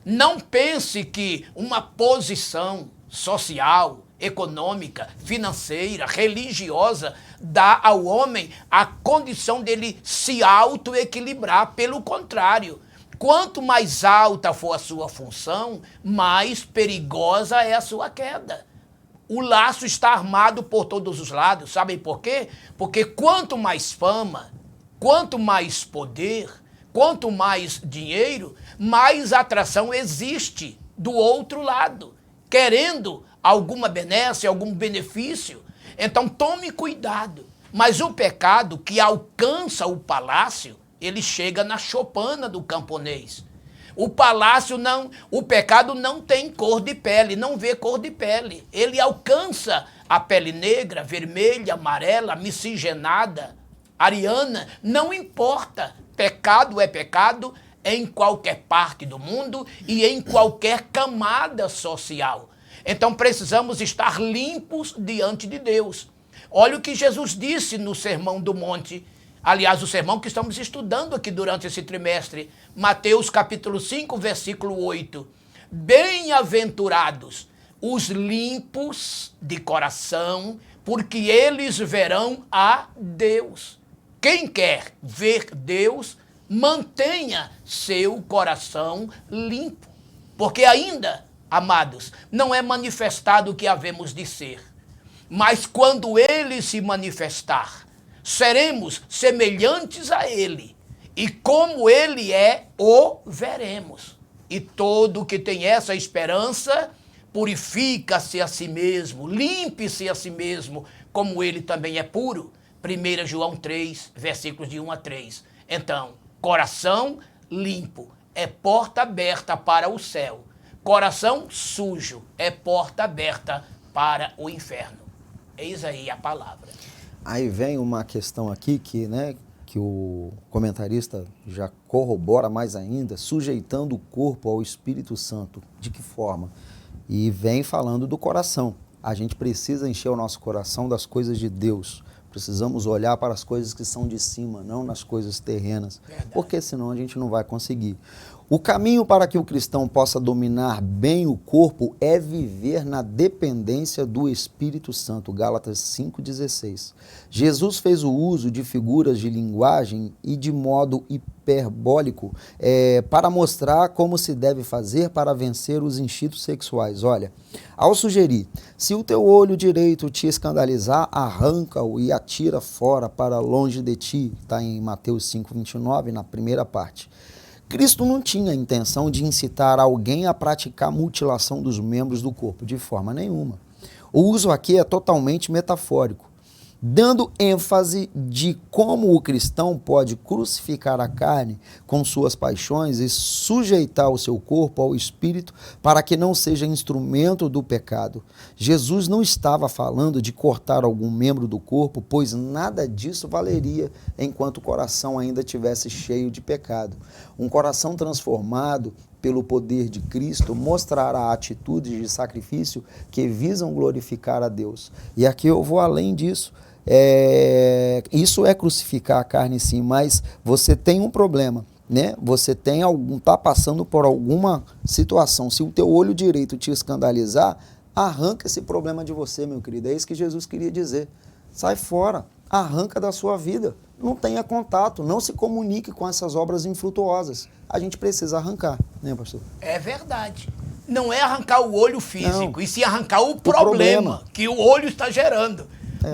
Não pense que uma posição social, econômica, financeira, religiosa dá ao homem a condição dele se autoequilibrar. Pelo contrário, quanto mais alta for a sua função, mais perigosa é a sua queda. O laço está armado por todos os lados. Sabem por quê? Porque quanto mais fama, quanto mais poder, quanto mais dinheiro, mais atração existe do outro lado, querendo alguma benesse, algum benefício. Então tome cuidado. Mas o pecado que alcança o palácio, ele chega na choupana do camponês. O palácio não, o pecado não tem cor de pele, não vê cor de pele. Ele alcança a pele negra, vermelha, amarela, miscigenada, ariana, não importa. Pecado é pecado em qualquer parte do mundo e em qualquer camada social. Então precisamos estar limpos diante de Deus. Olha o que Jesus disse no Sermão do Monte. Aliás, o sermão que estamos estudando aqui durante esse trimestre. Mateus capítulo 5, versículo 8. Bem-aventurados os limpos de coração, porque eles verão a Deus. Quem quer ver Deus, mantenha seu coração limpo. Porque ainda, amados, não é manifestado o que havemos de ser. Mas quando ele se manifestar, seremos semelhantes a ele. E como ele é, o veremos. E todo que tem essa esperança, purifica-se a si mesmo, limpe-se a si mesmo, como ele também é puro. 1 João 3, versículos de 1 a 3. Então, coração limpo é porta aberta para o céu. Coração sujo é porta aberta para o inferno. Eis aí a palavra. Aí vem uma questão aqui que o comentarista já corrobora mais ainda, sujeitando o corpo ao Espírito Santo. De que forma? E vem falando do coração. A gente precisa encher o nosso coração das coisas de Deus. Precisamos olhar para as coisas que são de cima, não nas coisas terrenas. Verdade. Porque senão a gente não vai conseguir. O caminho para que o cristão possa dominar bem o corpo é viver na dependência do Espírito Santo. Gálatas 5,16. Jesus fez o uso de figuras de linguagem e de modo hiperbólico para mostrar como se deve fazer para vencer os instintos sexuais. Olha, ao sugerir, se o teu olho direito te escandalizar, arranca-o e atira fora para longe de ti. Está em Mateus 5,29, na primeira parte. Cristo não tinha a intenção de incitar alguém a praticar mutilação dos membros do corpo, de forma nenhuma. O uso aqui é totalmente metafórico, dando ênfase de como o cristão pode crucificar a carne com suas paixões e sujeitar o seu corpo ao espírito para que não seja instrumento do pecado. Jesus não estava falando de cortar algum membro do corpo, pois nada disso valeria enquanto o coração ainda estivesse cheio de pecado. Um coração transformado pelo poder de Cristo, mostrará atitudes de sacrifício que visam glorificar a Deus. E aqui eu vou além disso. Isso é crucificar a carne, sim, mas você tem um problema, né? Você está passando por alguma situação. Se o teu olho direito te escandalizar, arranca esse problema de você, meu querido. É isso que Jesus queria dizer. Sai fora, arranca da sua vida. Não tenha contato, não se comunique com essas obras infrutuosas. A gente precisa arrancar, né, pastor? É verdade. Não é arrancar o olho físico, e sim arrancar o problema que o olho está gerando.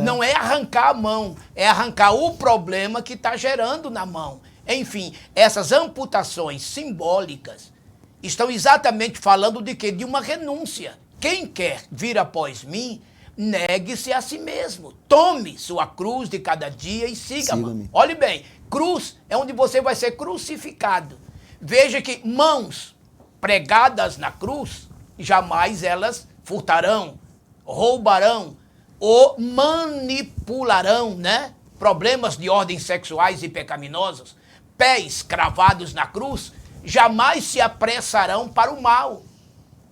Não é arrancar a mão, é arrancar o problema que está gerando na mão. Enfim, essas amputações simbólicas estão exatamente falando de quê? De uma renúncia. Quem quer vir após mim, negue-se a si mesmo. Tome sua cruz de cada dia e siga-me. Olhe bem, cruz é onde você vai ser crucificado. Veja que mãos pregadas na cruz, jamais elas furtarão, roubarão, ou manipularão, né? Problemas de ordem sexuais e pecaminosos. Pés cravados na cruz jamais se apressarão para o mal,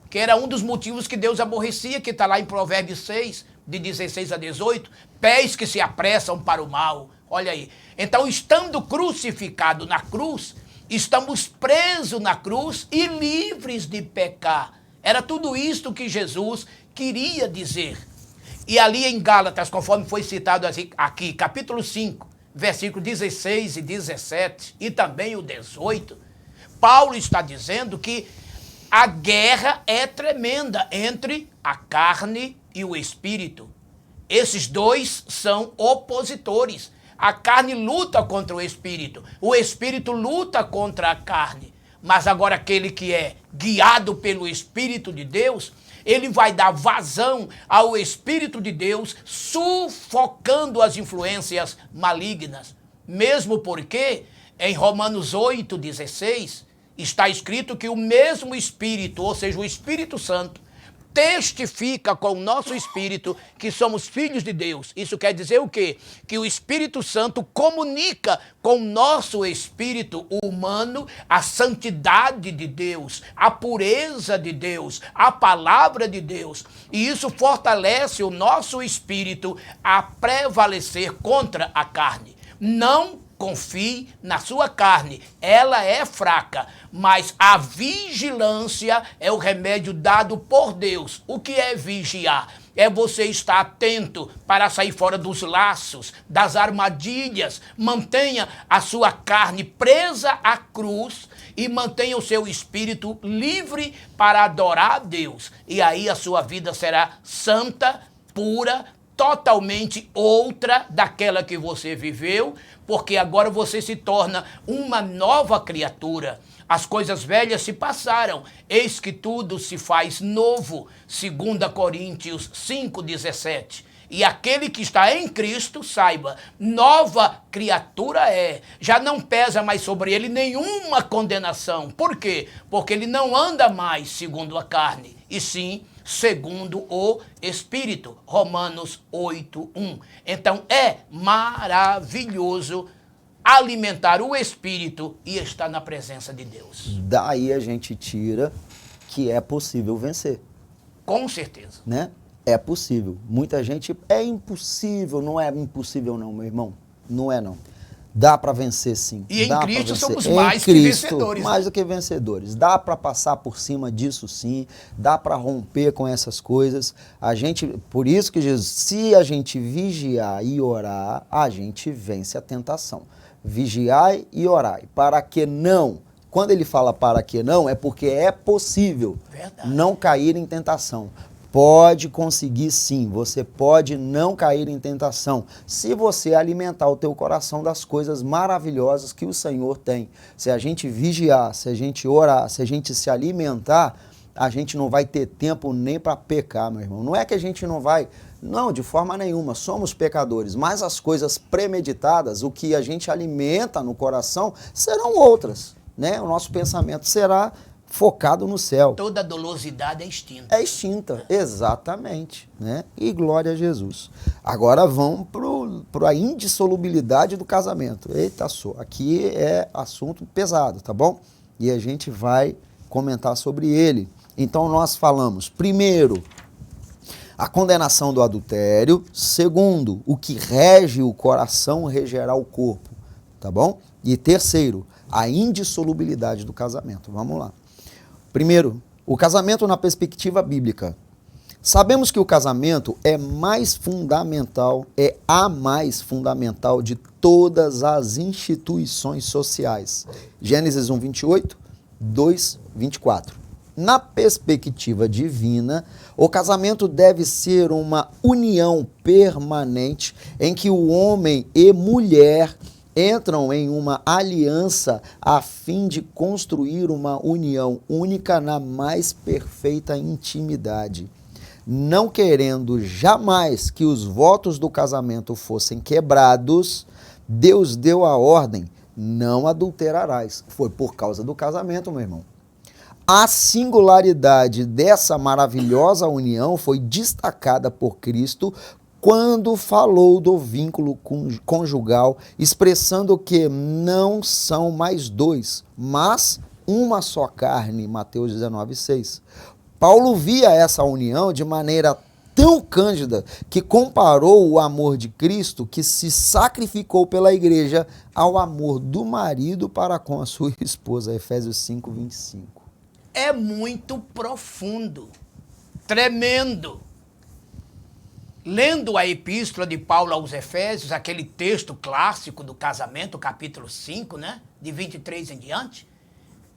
que era um dos motivos que Deus aborrecia, que está lá em Provérbios 6, de 16 a 18, pés que se apressam para o mal. Olha aí. Então, estando crucificado na cruz, estamos presos na cruz e livres de pecar. Era tudo isto que Jesus queria dizer. E ali em Gálatas, conforme foi citado aqui, capítulo 5, versículos 16 e 17, e também o 18, Paulo está dizendo que a guerra é tremenda entre a carne e o espírito. Esses dois são opositores. A carne luta contra o espírito luta contra a carne. Mas agora aquele que é guiado pelo Espírito de Deus, ele vai dar vazão ao Espírito de Deus, sufocando as influências malignas. Mesmo porque, em Romanos 8,16, está escrito que o mesmo Espírito, ou seja, o Espírito Santo, testifica com o nosso espírito que somos filhos de Deus. Isso quer dizer o quê? Que o Espírito Santo comunica com o nosso espírito humano a santidade de Deus, a pureza de Deus, a palavra de Deus. E isso fortalece o nosso espírito a prevalecer contra a carne. Não confie na sua carne, ela é fraca, mas a vigilância é o remédio dado por Deus. O que é vigiar? É você estar atento para sair fora dos laços, das armadilhas. Mantenha a sua carne presa à cruz e mantenha o seu espírito livre para adorar a Deus. E aí a sua vida será santa, pura, totalmente outra daquela que você viveu, porque agora você se torna uma nova criatura. As coisas velhas se passaram, eis que tudo se faz novo. 2 Coríntios 5,17. E aquele que está em Cristo, saiba, nova criatura é. Já não pesa mais sobre ele nenhuma condenação. Por quê? Porque ele não anda mais segundo a carne, e sim segundo o Espírito. Romanos 8:1. Então é maravilhoso alimentar o Espírito e estar na presença de Deus. Daí a gente tira que é possível vencer. Com certeza. Né? É possível. Muita gente, é impossível. Não é impossível não, meu irmão. Não é não. Dá para vencer sim. E em Cristo somos em mais Cristo, que vencedores. Mais do que vencedores. Dá para passar por cima disso sim. Dá para romper com essas coisas. Por isso que Jesus, se a gente vigiar e orar, a gente vence a tentação. Vigiai e orai. Para que não... Quando ele fala para que não, é porque é possível não cair em tentação. Pode conseguir sim, você pode não cair em tentação, se você alimentar o teu coração das coisas maravilhosas que o Senhor tem. Se a gente vigiar, se a gente orar, se a gente se alimentar, a gente não vai ter tempo nem para pecar, meu irmão. Não é que a gente não vai... Não, de forma nenhuma, somos pecadores, mas as coisas premeditadas, o que a gente alimenta no coração, serão outras, né? O nosso pensamento será focado no céu. Toda dolosidade é extinta. É extinta, exatamente, né? E glória a Jesus. Agora vamos para a indissolubilidade do casamento. Eita só, aqui é assunto pesado, tá bom? E a gente vai comentar sobre ele. Então nós falamos, primeiro, a condenação do adultério. Segundo, o que rege o coração regerá o corpo, tá bom? E terceiro, a indissolubilidade do casamento. Vamos lá. Primeiro, o casamento na perspectiva bíblica. Sabemos que o casamento é a mais fundamental de todas as instituições sociais. Gênesis 1:28, 2:24. Na perspectiva divina, o casamento deve ser uma união permanente em que o homem e mulher entram em uma aliança a fim de construir uma união única na mais perfeita intimidade. Não querendo jamais que os votos do casamento fossem quebrados, Deus deu a ordem, não adulterarás. Foi por causa do casamento, meu irmão. A singularidade dessa maravilhosa união foi destacada por Cristo quando falou do vínculo conjugal, expressando que não são mais dois, mas uma só carne, Mateus 19:6. Paulo via essa união de maneira tão cândida que comparou o amor de Cristo, que se sacrificou pela igreja, ao amor do marido para com a sua esposa, Efésios 5:25. É muito profundo, tremendo. Lendo a epístola de Paulo aos Efésios, aquele texto clássico do casamento, capítulo 5, né, de 23 em diante,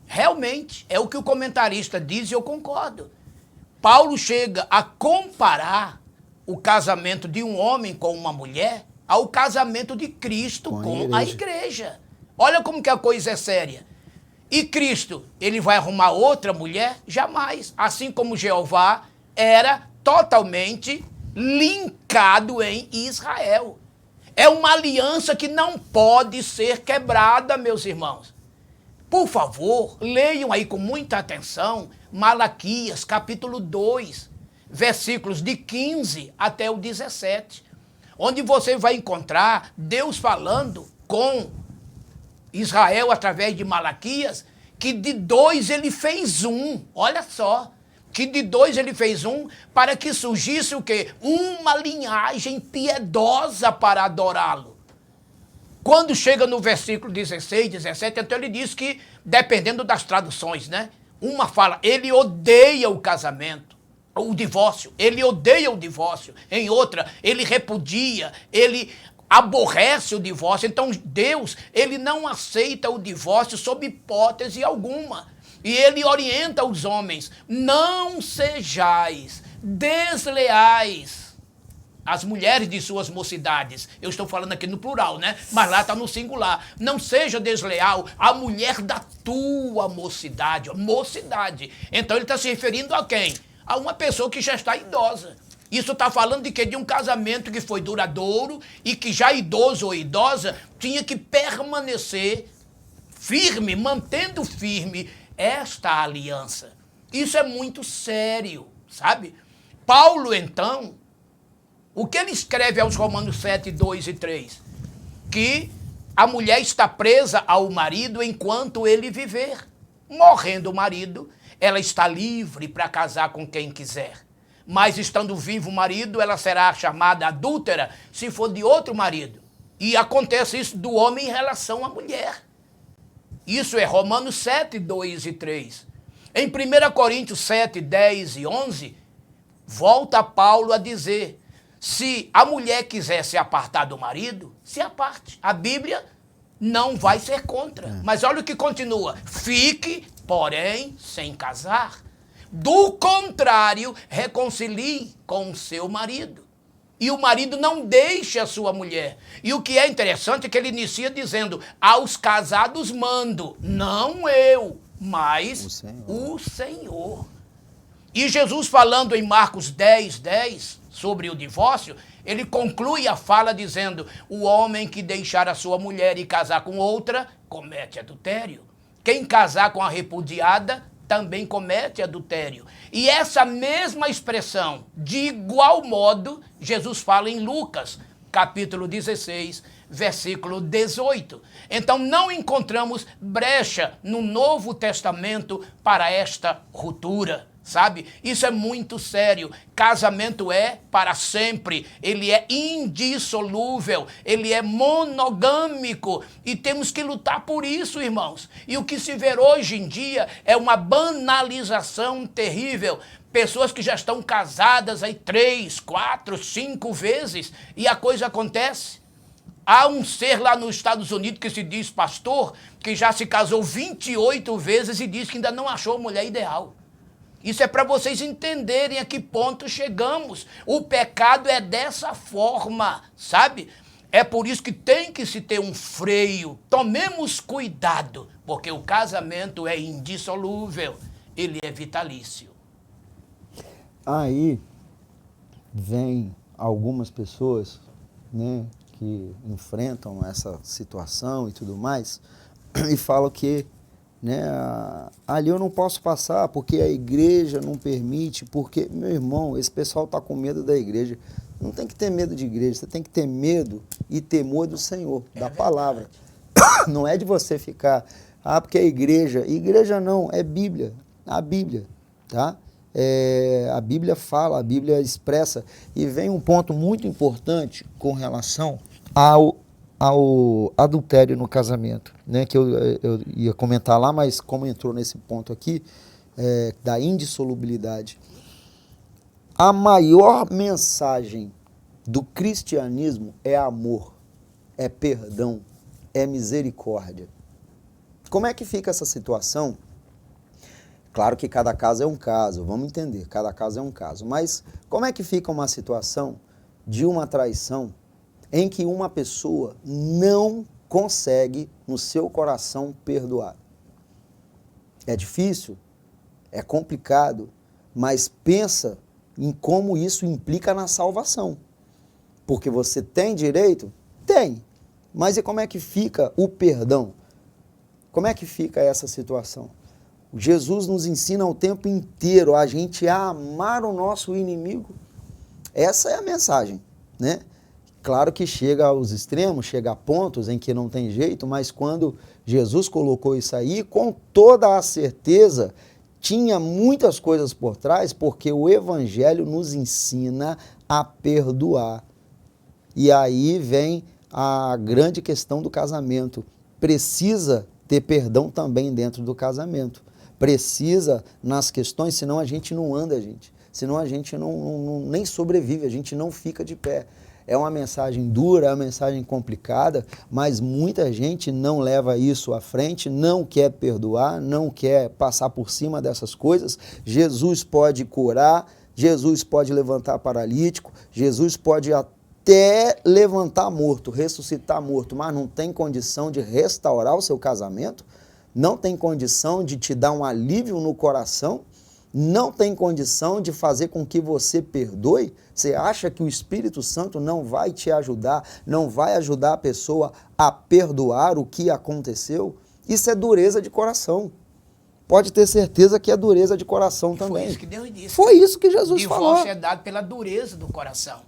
realmente é o que o comentarista diz e eu concordo. Paulo chega a comparar o casamento de um homem com uma mulher ao casamento de Cristo com a igreja. Olha como que a coisa é séria. E Cristo, ele vai arrumar outra mulher? Jamais. Assim como Jeová era totalmente linkado em Israel. É uma aliança que não pode ser quebrada, meus irmãos. Por favor, leiam aí com muita atenção Malaquias, capítulo 2. versículos de 15 até o 17, onde você vai encontrar Deus falando com Israel através de Malaquias, que de dois ele fez um, olha só, que de dois ele fez um, para que surgisse o quê? Uma linhagem piedosa para adorá-lo. Quando chega no versículo 16, 17, então ele diz que, dependendo das traduções, né? Uma fala, ele odeia o casamento, o divórcio, ele odeia o divórcio. Em outra, ele repudia, ele aborrece o divórcio. Então Deus, ele não aceita o divórcio sob hipótese alguma. E ele orienta os homens, não sejais desleais as mulheres de suas mocidades. Eu estou falando aqui no plural, né? Mas lá está no singular. Não seja desleal a mulher da tua mocidade. Mocidade. Então ele está se referindo a quem? A uma pessoa que já está idosa. Isso está falando de quê? De um casamento que foi duradouro e que já idoso ou idosa tinha que permanecer firme, mantendo firme esta aliança. Isso é muito sério, sabe? Paulo, então, o que ele escreve aos Romanos 7, 2 e 3? Que a mulher está presa ao marido enquanto ele viver. Morrendo o marido, ela está livre para casar com quem quiser. Mas estando vivo o marido, ela será chamada adúltera se for de outro marido. E acontece isso do homem em relação à mulher. Isso é Romanos 7, 2 e 3. Em 1 Coríntios 7, 10 e 11, volta Paulo a dizer, se a mulher quiser se apartar do marido, se aparte. A Bíblia não vai ser contra. Mas olha o que continua. Fique, porém, sem casar. Do contrário, reconcilie com o seu marido. E o marido não deixa a sua mulher. E o que é interessante é que ele inicia dizendo, aos casados mando, não eu, mas o Senhor. E Jesus falando em Marcos 10, 10, sobre o divórcio, ele conclui a fala dizendo, o homem que deixar a sua mulher e casar com outra, comete adultério. Quem casar com a repudiada, também comete adultério. E essa mesma expressão, de igual modo, Jesus fala em Lucas, capítulo 16, versículo 18. Então não encontramos brecha no Novo Testamento para esta ruptura, sabe? Isso é muito sério. Casamento é para sempre, ele é indissolúvel, ele é monogâmico e temos que lutar por isso, irmãos. E o que se vê hoje em dia é uma banalização terrível. Pessoas que já estão casadas aí 3, 4, 5 vezes e a coisa acontece. Há um ser lá nos Estados Unidos que se diz pastor, que já se casou 28 vezes e diz que ainda não achou a mulher ideal. Isso é para vocês entenderem a que ponto chegamos. O pecado é dessa forma, sabe? É por isso que tem que se ter um freio. Tomemos cuidado, porque o casamento é indissolúvel, ele é vitalício. Aí vem algumas pessoas, né, que enfrentam essa situação e tudo mais, e falam que, né, ali eu não posso passar porque a igreja não permite, porque, meu irmão, esse pessoal está com medo da igreja. Não tem que ter medo de igreja, você tem que ter medo e temor do Senhor, da palavra. Não é de você ficar, porque é igreja não, é Bíblia, a Bíblia, tá? A Bíblia fala, a Bíblia expressa, e vem um ponto muito importante com relação ao adultério no casamento, né, que eu ia comentar lá, mas como entrou nesse ponto aqui, da indissolubilidade, a maior mensagem do cristianismo é amor, é perdão, é misericórdia. Como é que fica essa situação? Claro que cada caso é um caso, vamos entender, cada caso é um caso, mas como é que fica uma situação de uma traição em que uma pessoa não consegue no seu coração perdoar? É difícil, é complicado, mas pensa em como isso implica na salvação. Porque você tem direito? Tem. Mas e como é que fica o perdão? Como é que fica essa situação? Jesus nos ensina o tempo inteiro a gente a amar o nosso inimigo. Essa é a mensagem, né? Claro que chega aos extremos, chega a pontos em que não tem jeito, mas quando Jesus colocou isso aí, com toda a certeza, tinha muitas coisas por trás, porque o Evangelho nos ensina a perdoar. E aí vem a grande questão do casamento. Precisa ter perdão também dentro do casamento. Precisa nas questões, senão a gente não anda, gente. Senão a gente nem sobrevive, a gente não fica de pé. É uma mensagem dura, é uma mensagem complicada, mas muita gente não leva isso à frente, não quer perdoar, não quer passar por cima dessas coisas. Jesus pode curar, Jesus pode levantar paralítico, Jesus pode até levantar morto, ressuscitar morto, mas não tem condição de restaurar o seu casamento, não tem condição de te dar um alívio no coração, não tem condição de fazer com que você perdoe. Você acha que o Espírito Santo não vai te ajudar, não vai ajudar a pessoa a perdoar o que aconteceu? Isso é dureza de coração. Pode ter certeza que é dureza de coração também. Foi isso que Deus disse. Foi isso que Jesus falou. Divórcio é dado pela dureza do coração.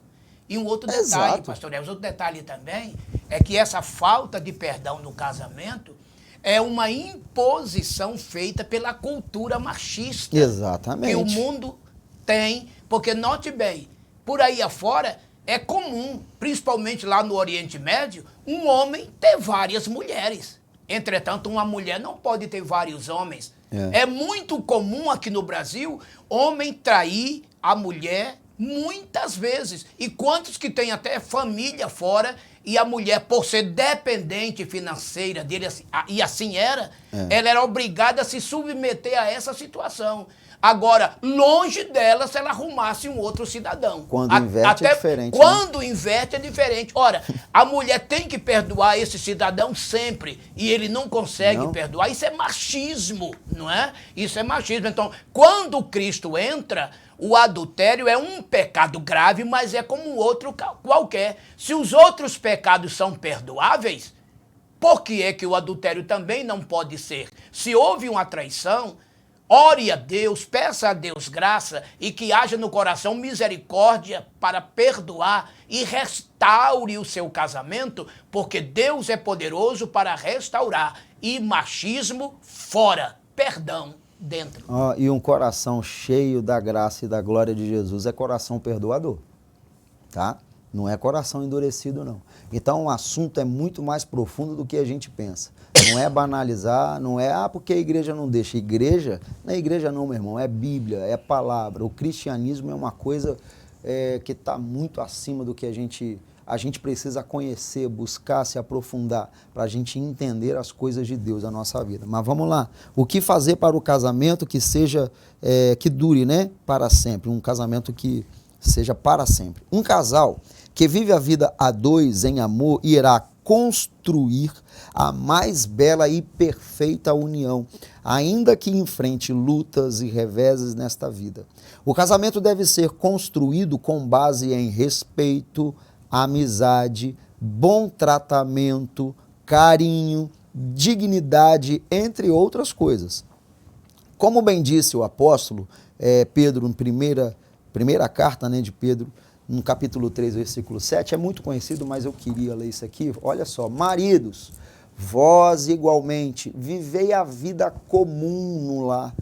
E um outro detalhe, Exato. pastor Neves, outro detalhe também é que essa falta de perdão no casamento é uma imposição feita pela cultura machista. Exatamente. Que o mundo tem, porque note bem, por aí afora é comum, principalmente lá no Oriente Médio, um homem ter várias mulheres. Entretanto, uma mulher não pode ter vários homens. É muito comum aqui no Brasil, homem trair a mulher muitas vezes. E quantos que tem até família fora e a mulher, por ser dependente financeira dele, e assim era, ela era obrigada a se submeter a essa situação. Agora, longe dela se ela arrumasse um outro cidadão. Quando inverte é diferente. Quando inverte é diferente. Ora, a mulher tem que perdoar esse cidadão sempre e ele não consegue perdoar. Isso é machismo, não é? Isso é machismo. Então, quando Cristo entra, o adultério é um pecado grave, mas é como um outro qualquer. Se os outros pecados são perdoáveis, por que é que o adultério também não pode ser? Se houve uma traição, ore a Deus, peça a Deus graça e que haja no coração misericórdia para perdoar e restaure o seu casamento, porque Deus é poderoso para restaurar. E machismo fora, perdão dentro. E um coração cheio da graça e da glória de Jesus é coração perdoador, tá? Não é coração endurecido, não. Então o assunto é muito mais profundo do que a gente pensa. Não é banalizar, não é, porque a igreja não deixa. Igreja, não é igreja não, meu irmão, é Bíblia, é palavra. O cristianismo é uma coisa que está muito acima do que a gente precisa conhecer, buscar, se aprofundar, para a gente entender as coisas de Deus na nossa vida. Mas vamos lá, o que fazer para o casamento que seja, que dure, né, para sempre, um casamento que seja para sempre. Um casal que vive a vida a dois em amor irá construir a mais bela e perfeita união, ainda que enfrente lutas e reveses nesta vida. O casamento deve ser construído com base em respeito, amizade, bom tratamento, carinho, dignidade, entre outras coisas. Como bem disse o apóstolo Pedro, em primeira carta, né, de Pedro, no capítulo 3, versículo 7, é muito conhecido, mas eu queria ler isso aqui. Olha só, maridos, vós igualmente vivei a vida comum no lar,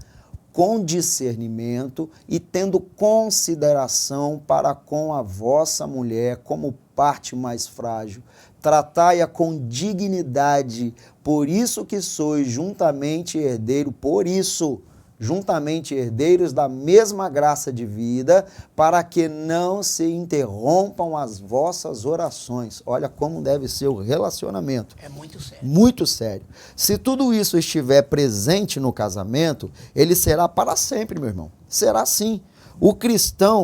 com discernimento e tendo consideração para com a vossa mulher como parte mais frágil. Tratai-a com dignidade, por isso que sois juntamente herdeiros da mesma graça de vida, para que não se interrompam as vossas orações. Olha como deve ser o relacionamento. É muito sério. Muito sério. Se tudo isso estiver presente no casamento, ele será para sempre, meu irmão. Será assim. O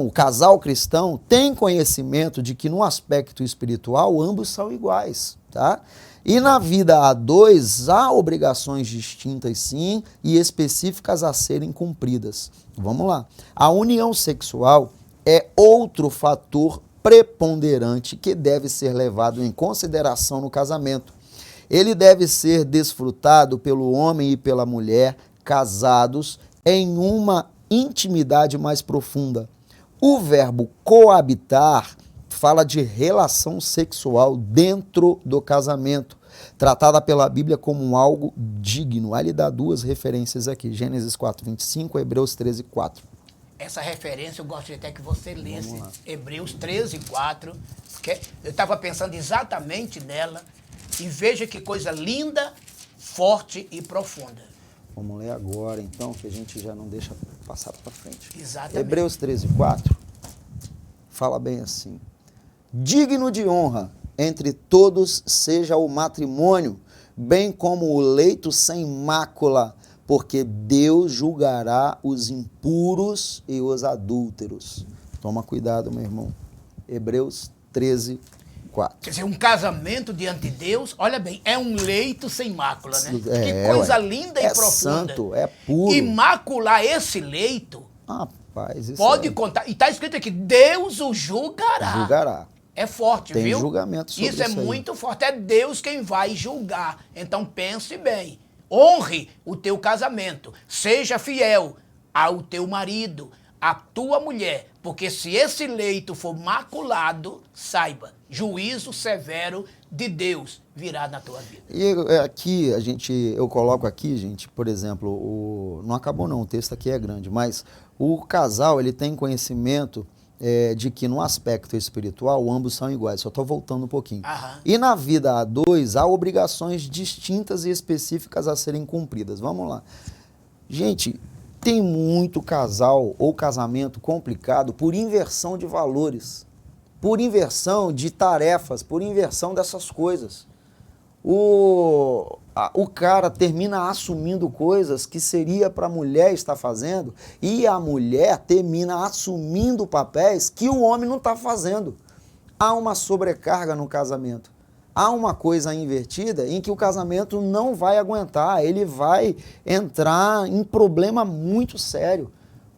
casal cristão, tem conhecimento de que no aspecto espiritual ambos são iguais, tá? E na vida a dois, há obrigações distintas sim e específicas a serem cumpridas. Vamos lá. A união sexual é outro fator preponderante que deve ser levado em consideração no casamento. Ele deve ser desfrutado pelo homem e pela mulher casados em uma intimidade mais profunda. O verbo coabitar fala de relação sexual dentro do casamento, tratada pela Bíblia como algo digno. Aí ele dá duas referências aqui, Gênesis 4:25, Hebreus 13:4. Essa referência eu gostaria até que você lesse, Hebreus 13:4, que eu estava pensando exatamente nela, e veja que coisa linda, forte e profunda. Vamos ler agora, então, que a gente já não deixa passar para frente. Exatamente. Hebreus 13:4 fala bem assim: digno de honra entre todos seja o matrimônio, bem como o leito sem mácula, porque Deus julgará os impuros e os adúlteros. Toma cuidado, meu irmão. Hebreus 13:4. Quer dizer, um casamento diante de Deus, olha bem, é um leito sem mácula, né? É, que coisa ué. linda e É profunda. santo, é puro. E macular esse leito, Rapaz, isso pode aí. contar. E está escrito aqui, Deus o julgará. Julgará. É forte, Tem viu? julgamento sobre isso é isso aí. muito forte. É Deus quem vai julgar. Então pense bem. Honre o teu casamento. Seja fiel ao teu marido, à tua mulher. Porque se esse leito for maculado, saiba, juízo severo de Deus virá na tua vida. E aqui, eu coloco aqui, gente, por exemplo, não acabou não, o texto aqui é grande, mas o casal, ele tem conhecimento de que no aspecto espiritual, ambos são iguais. Só estou voltando um pouquinho. Aham. E na vida a dois, há obrigações distintas e específicas a serem cumpridas. Vamos lá. Gente, tem muito casal ou casamento complicado por inversão de valores, por inversão de tarefas, por inversão dessas coisas. O cara termina assumindo coisas que seria para a mulher estar fazendo e a mulher termina assumindo papéis que o homem não está fazendo. Há uma sobrecarga no casamento. Há uma coisa invertida em que o casamento não vai aguentar, ele vai entrar em problema muito sério.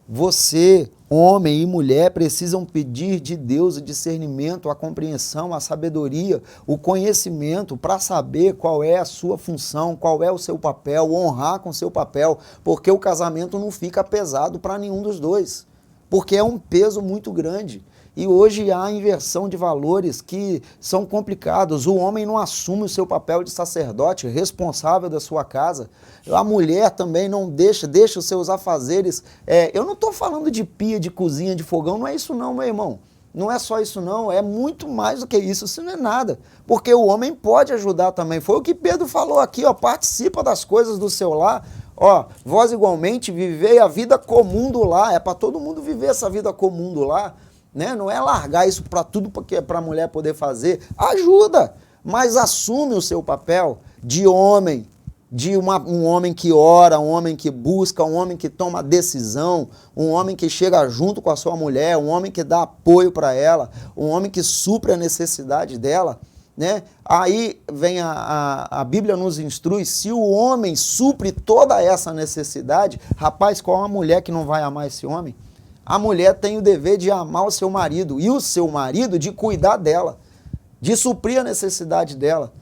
Você, homem e mulher, precisam pedir de Deus o discernimento, a compreensão, a sabedoria, o conhecimento para saber qual é a sua função, qual é o seu papel, honrar com o seu papel, porque o casamento não fica pesado para nenhum dos dois, porque é um peso muito grande. E hoje há inversão de valores que são complicados. O homem não assume o seu papel de sacerdote, responsável da sua casa. A mulher também não deixa os seus afazeres. Eu não estou falando de pia, de cozinha, de fogão, não é isso não, meu irmão. Não é só isso não, é muito mais do que isso, isso não é nada. Porque o homem pode ajudar também. Foi o que Pedro falou aqui, ó, participa das coisas do seu lar. Ó, vós igualmente vivei a vida comum do lar. É para todo mundo viver essa vida comum do lar. Né? Não é largar isso para tudo para a mulher poder fazer. Ajuda, mas assume o seu papel de homem, de um homem que ora, um homem que busca, um homem que toma decisão, um homem que chega junto com a sua mulher, um homem que dá apoio para ela, um homem que supre a necessidade dela. Né? Aí vem a Bíblia nos instrui, se o homem supre toda essa necessidade, rapaz, qual a mulher que não vai amar esse homem? A mulher tem o dever de amar o seu marido e o seu marido de cuidar dela, de suprir a necessidade dela,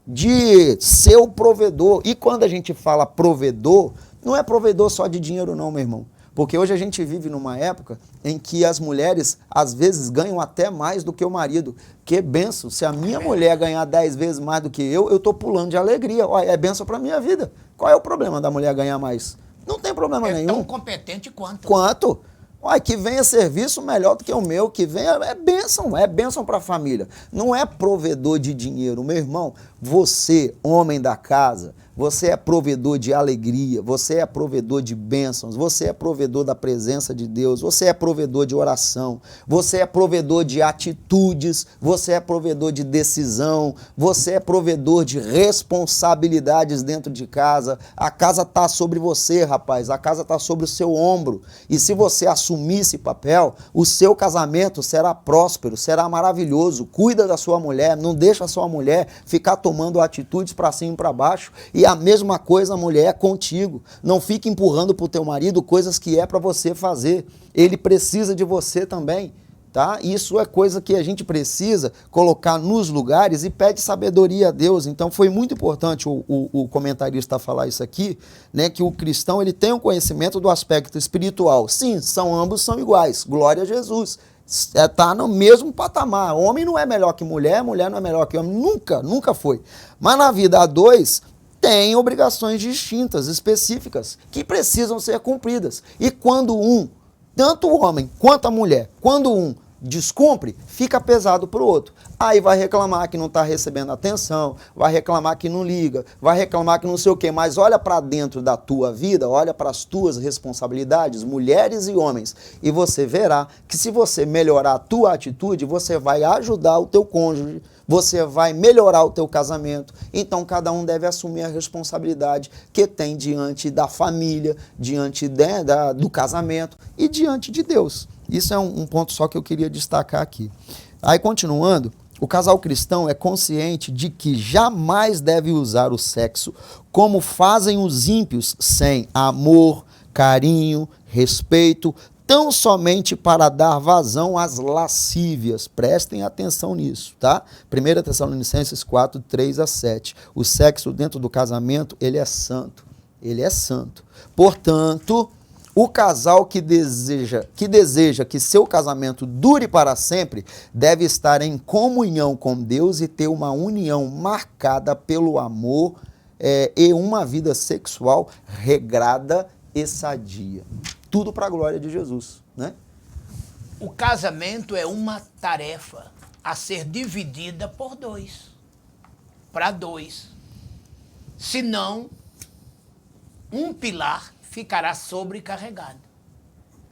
de ser o provedor. E quando a gente fala provedor, não é provedor só de dinheiro não, meu irmão. Porque hoje a gente vive numa época em que as mulheres, às vezes, ganham até mais do que o marido. Que benção! Se a minha mulher ganhar 10 vezes mais do que eu estou pulando de alegria. Olha, é benção para a minha vida. Qual é o problema da mulher ganhar mais? Não tem problema nenhum. É tão competente quanto. Quanto? Olha, que venha serviço melhor do que o meu, que venha, é bênção para a família. Não é provedor de dinheiro, meu irmão. Você, homem da casa, você é provedor de alegria, você é provedor de bênçãos, você é provedor da presença de Deus, você é provedor de oração, você é provedor de atitudes, você é provedor de decisão, você é provedor de responsabilidades dentro de casa. A casa está sobre você, rapaz, a casa está sobre o seu ombro. E se você assumir esse papel, o seu casamento será próspero, será maravilhoso. Cuida da sua mulher, não deixa a sua mulher ficar tomando atitudes para cima e para baixo. E a mesma coisa a mulher contigo. Não fique empurrando para o teu marido coisas que é para você fazer. Ele precisa de você também. tá? Isso é coisa que a gente precisa colocar nos lugares e pede sabedoria a Deus. Então foi muito importante o comentarista falar isso aqui, né? Que o cristão ele tem um conhecimento do aspecto espiritual. Sim, ambos são iguais. Glória a Jesus. Está no mesmo patamar. Homem não é melhor que mulher, mulher não é melhor que homem. Nunca foi. Mas na vida a dois tem obrigações distintas, específicas, que precisam ser cumpridas. E quando tanto o homem quanto a mulher, quando um descumpre, fica pesado para o outro. Aí vai reclamar que não está recebendo atenção, vai reclamar que não liga, vai reclamar que não sei o quê. Mas olha para dentro da tua vida, olha para as tuas responsabilidades, mulheres e homens, e você verá que se você melhorar a tua atitude, você vai ajudar o teu cônjuge, você vai melhorar o teu casamento. Então cada um deve assumir a responsabilidade que tem diante da família, diante do casamento e diante de Deus. Isso é um ponto só que eu queria destacar aqui. Aí, continuando, o casal cristão é consciente de que jamais deve usar o sexo como fazem os ímpios, sem amor, carinho, respeito, tão somente para dar vazão às lascívias. Prestem atenção nisso, tá? 1 Tessalonicenses 4, 3 a 7. O sexo dentro do casamento, ele é santo. Ele é santo. Portanto, o casal que deseja que seu casamento dure para sempre deve estar em comunhão com Deus e ter uma união marcada pelo amor e uma vida sexual regrada e sadia. Tudo para a glória de Jesus, né? O casamento é uma tarefa a ser dividida por dois, para dois. Senão, um pilar ficará sobrecarregado.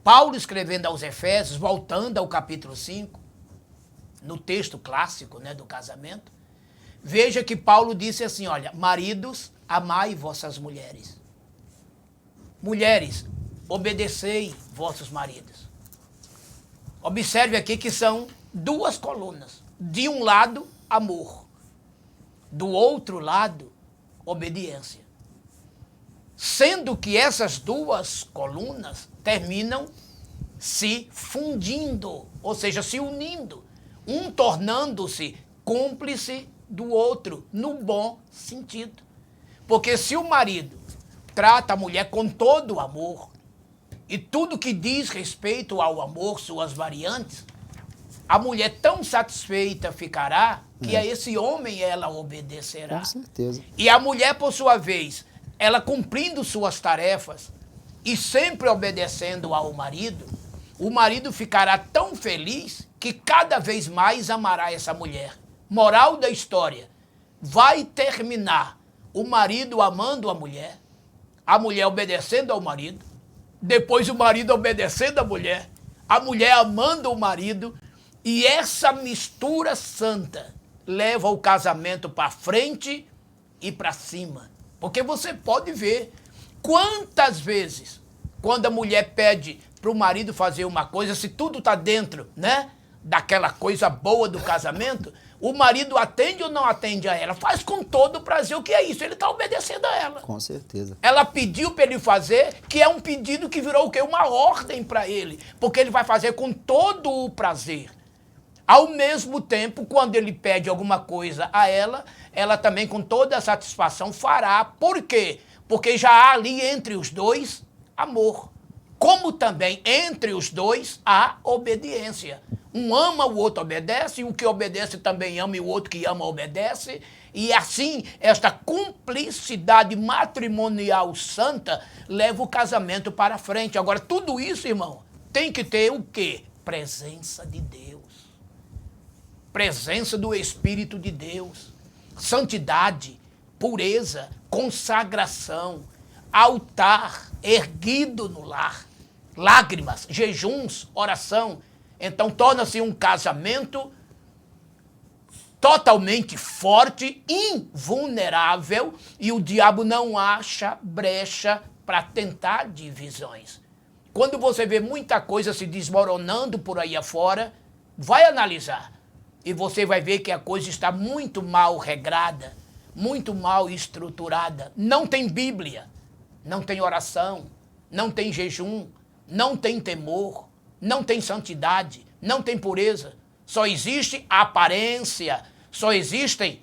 Paulo, escrevendo aos Efésios, voltando ao capítulo 5, no texto clássico, né, do casamento, veja que Paulo disse assim, olha, maridos, amai vossas mulheres. Mulheres, obedecei vossos maridos. Observe aqui que são duas colunas. De um lado, amor. Do outro lado, obediência. Sendo que essas duas colunas terminam se fundindo, ou seja, se unindo, um tornando-se cúmplice do outro, no bom sentido. Porque se o marido trata a mulher com todo o amor, e tudo que diz respeito ao amor, suas variantes, a mulher tão satisfeita ficará que a esse homem ela obedecerá. Com certeza. E a mulher, por sua vez, ela cumprindo suas tarefas e sempre obedecendo ao marido, o marido ficará tão feliz que cada vez mais amará essa mulher. Moral da história, vai terminar o marido amando a mulher obedecendo ao marido, depois o marido obedecendo a mulher amando o marido, e essa mistura santa leva o casamento para frente e para cima. Porque você pode ver quantas vezes, quando a mulher pede para o marido fazer uma coisa, se tudo está dentro, né, daquela coisa boa do casamento, o marido atende ou não atende a ela? Faz com todo o prazer. O que é isso? Ele está obedecendo a ela. Com certeza. Ela pediu para ele fazer, que é um pedido que virou o quê? Uma ordem para ele. Porque ele vai fazer com todo o prazer. Ao mesmo tempo, quando ele pede alguma coisa a ela, ela também com toda a satisfação fará. Por quê? Porque já há ali entre os dois amor. Como também entre os dois há obediência. Um ama, o outro obedece, e o que obedece também ama, e o outro que ama obedece. E assim, esta cumplicidade matrimonial santa leva o casamento para frente. Agora, tudo isso, irmão, tem que ter o quê? Presença de Deus. Presença do Espírito de Deus. Santidade, pureza, consagração, altar erguido no lar, lágrimas, jejuns, oração. Então torna-se um casamento totalmente forte, invulnerável, e o diabo não acha brecha para tentar divisões. Quando você vê muita coisa se desmoronando por aí afora, vai analisar. E você vai ver que a coisa está muito mal regrada, muito mal estruturada. Não tem Bíblia, não tem oração, não tem jejum, não tem temor, não tem santidade, não tem pureza. Só existe aparência, só existem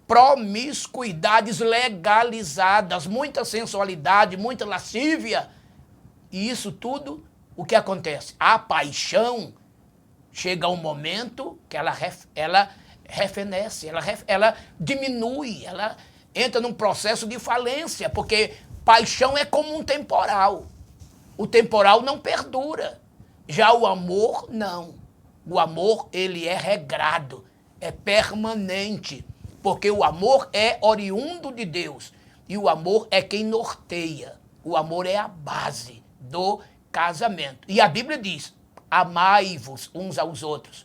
promiscuidades legalizadas, muita sensualidade, muita lascívia. E isso tudo, o que acontece? A paixão chega um momento que ela refenece, ela diminui, ela entra num processo de falência, porque paixão é como um temporal. O temporal não perdura. Já o amor, não. O amor, ele é regrado, é permanente, porque o amor é oriundo de Deus e o amor é quem norteia. O amor é a base do casamento. E a Bíblia diz, amai-vos uns aos outros.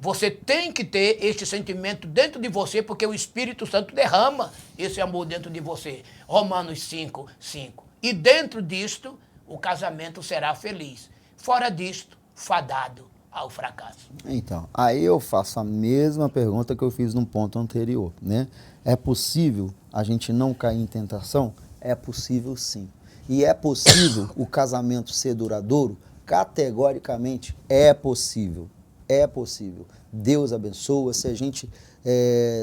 Você tem que ter este sentimento dentro de você, porque o Espírito Santo derrama esse amor dentro de você. Romanos 5:5. E dentro disto, o casamento será feliz. Fora disto, fadado ao fracasso. Então, aí eu faço a mesma pergunta que eu fiz no ponto anterior, né? É possível a gente não cair em tentação? É possível, sim. E é possível o casamento ser duradouro? Categoricamente, é possível. É possível. Deus abençoa. Se a gente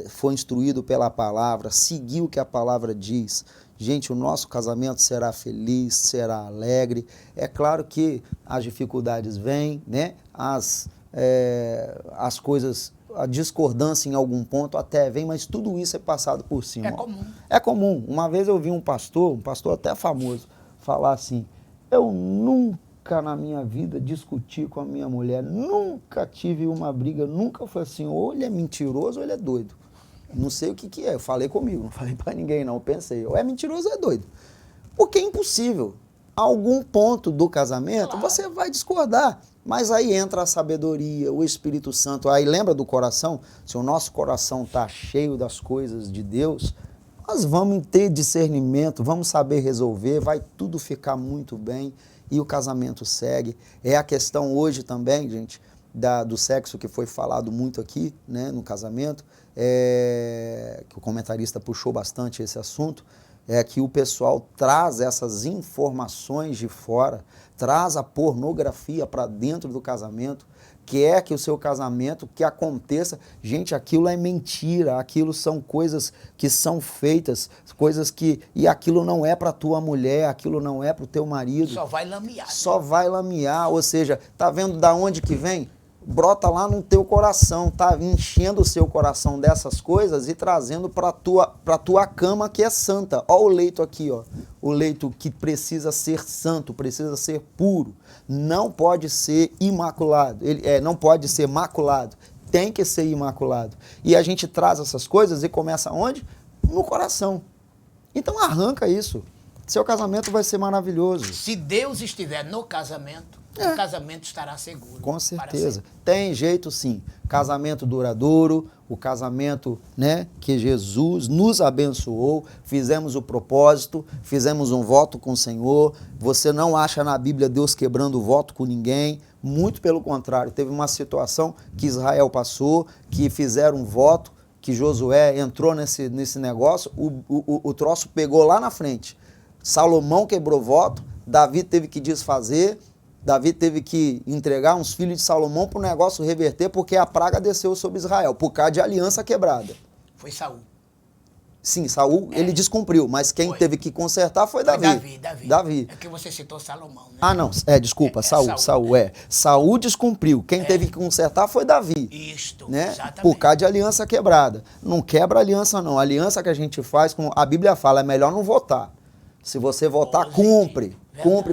for instruído pela palavra, seguir o que a palavra diz, gente, o nosso casamento será feliz, será alegre. É claro que as dificuldades vêm, né? As coisas, a discordância em algum ponto até vem, mas tudo isso é passado por cima. É comum. É comum. Uma vez eu vi um pastor até famoso, falar assim, eu nunca na minha vida discuti com a minha mulher, nunca tive uma briga, nunca foi assim, ou ele é mentiroso ou ele é doido. Não sei o que é, eu falei comigo, não falei pra ninguém não, eu pensei, ou é mentiroso ou é doido. Porque é impossível. Algum ponto do casamento, claro, você vai discordar, mas aí entra a sabedoria, o Espírito Santo, aí lembra do coração? Se o nosso coração está cheio das coisas de Deus, nós vamos ter discernimento, vamos saber resolver, vai tudo ficar muito bem e o casamento segue. É a questão hoje também, gente, do sexo que foi falado muito aqui, né, no casamento, que o comentarista puxou bastante esse assunto, é que o pessoal traz essas informações de fora, traz a pornografia para dentro do casamento, quer que o seu casamento, que aconteça, gente, aquilo é mentira, aquilo são coisas que são feitas, coisas que, e aquilo não é para tua mulher, aquilo não é para o teu marido. Só vai lamear. Só vai lamear, ou seja, tá vendo da onde que vem? Brota lá no teu coração, tá enchendo o seu coração dessas coisas e trazendo para tua cama que é santa. Ó o leito aqui, ó, o leito que precisa ser santo, precisa ser puro, não pode ser imaculado, não pode ser maculado, tem que ser imaculado. E a gente traz essas coisas e começa onde? No coração. Então arranca isso, seu casamento vai ser maravilhoso. Se Deus estiver no casamento, o casamento estará seguro. Com certeza. Tem jeito sim. Casamento duradouro, o casamento, né, que Jesus nos abençoou, fizemos o propósito, fizemos um voto com o Senhor. Você não acha na Bíblia Deus quebrando voto com ninguém, muito pelo contrário. Teve uma situação que Israel passou, que fizeram um voto, que Josué entrou nesse negócio, o troço pegou lá na frente. Salomão quebrou voto, Davi teve que desfazer, Davi teve que entregar uns filhos de Salomão para o negócio reverter, porque a praga desceu sobre Israel, por causa de aliança quebrada. Foi Saul. Sim, Saul, ele descumpriu, mas quem teve que consertar foi Davi. Davi. É que você citou Salomão, né? Ah, não, desculpa, Saul. Saul descumpriu, quem teve que consertar foi Davi. Isto, né? Exatamente. Por causa de aliança quebrada. Não quebra aliança não, a aliança que a gente faz, como a Bíblia fala, é melhor não votar. Se você votar, cumpre,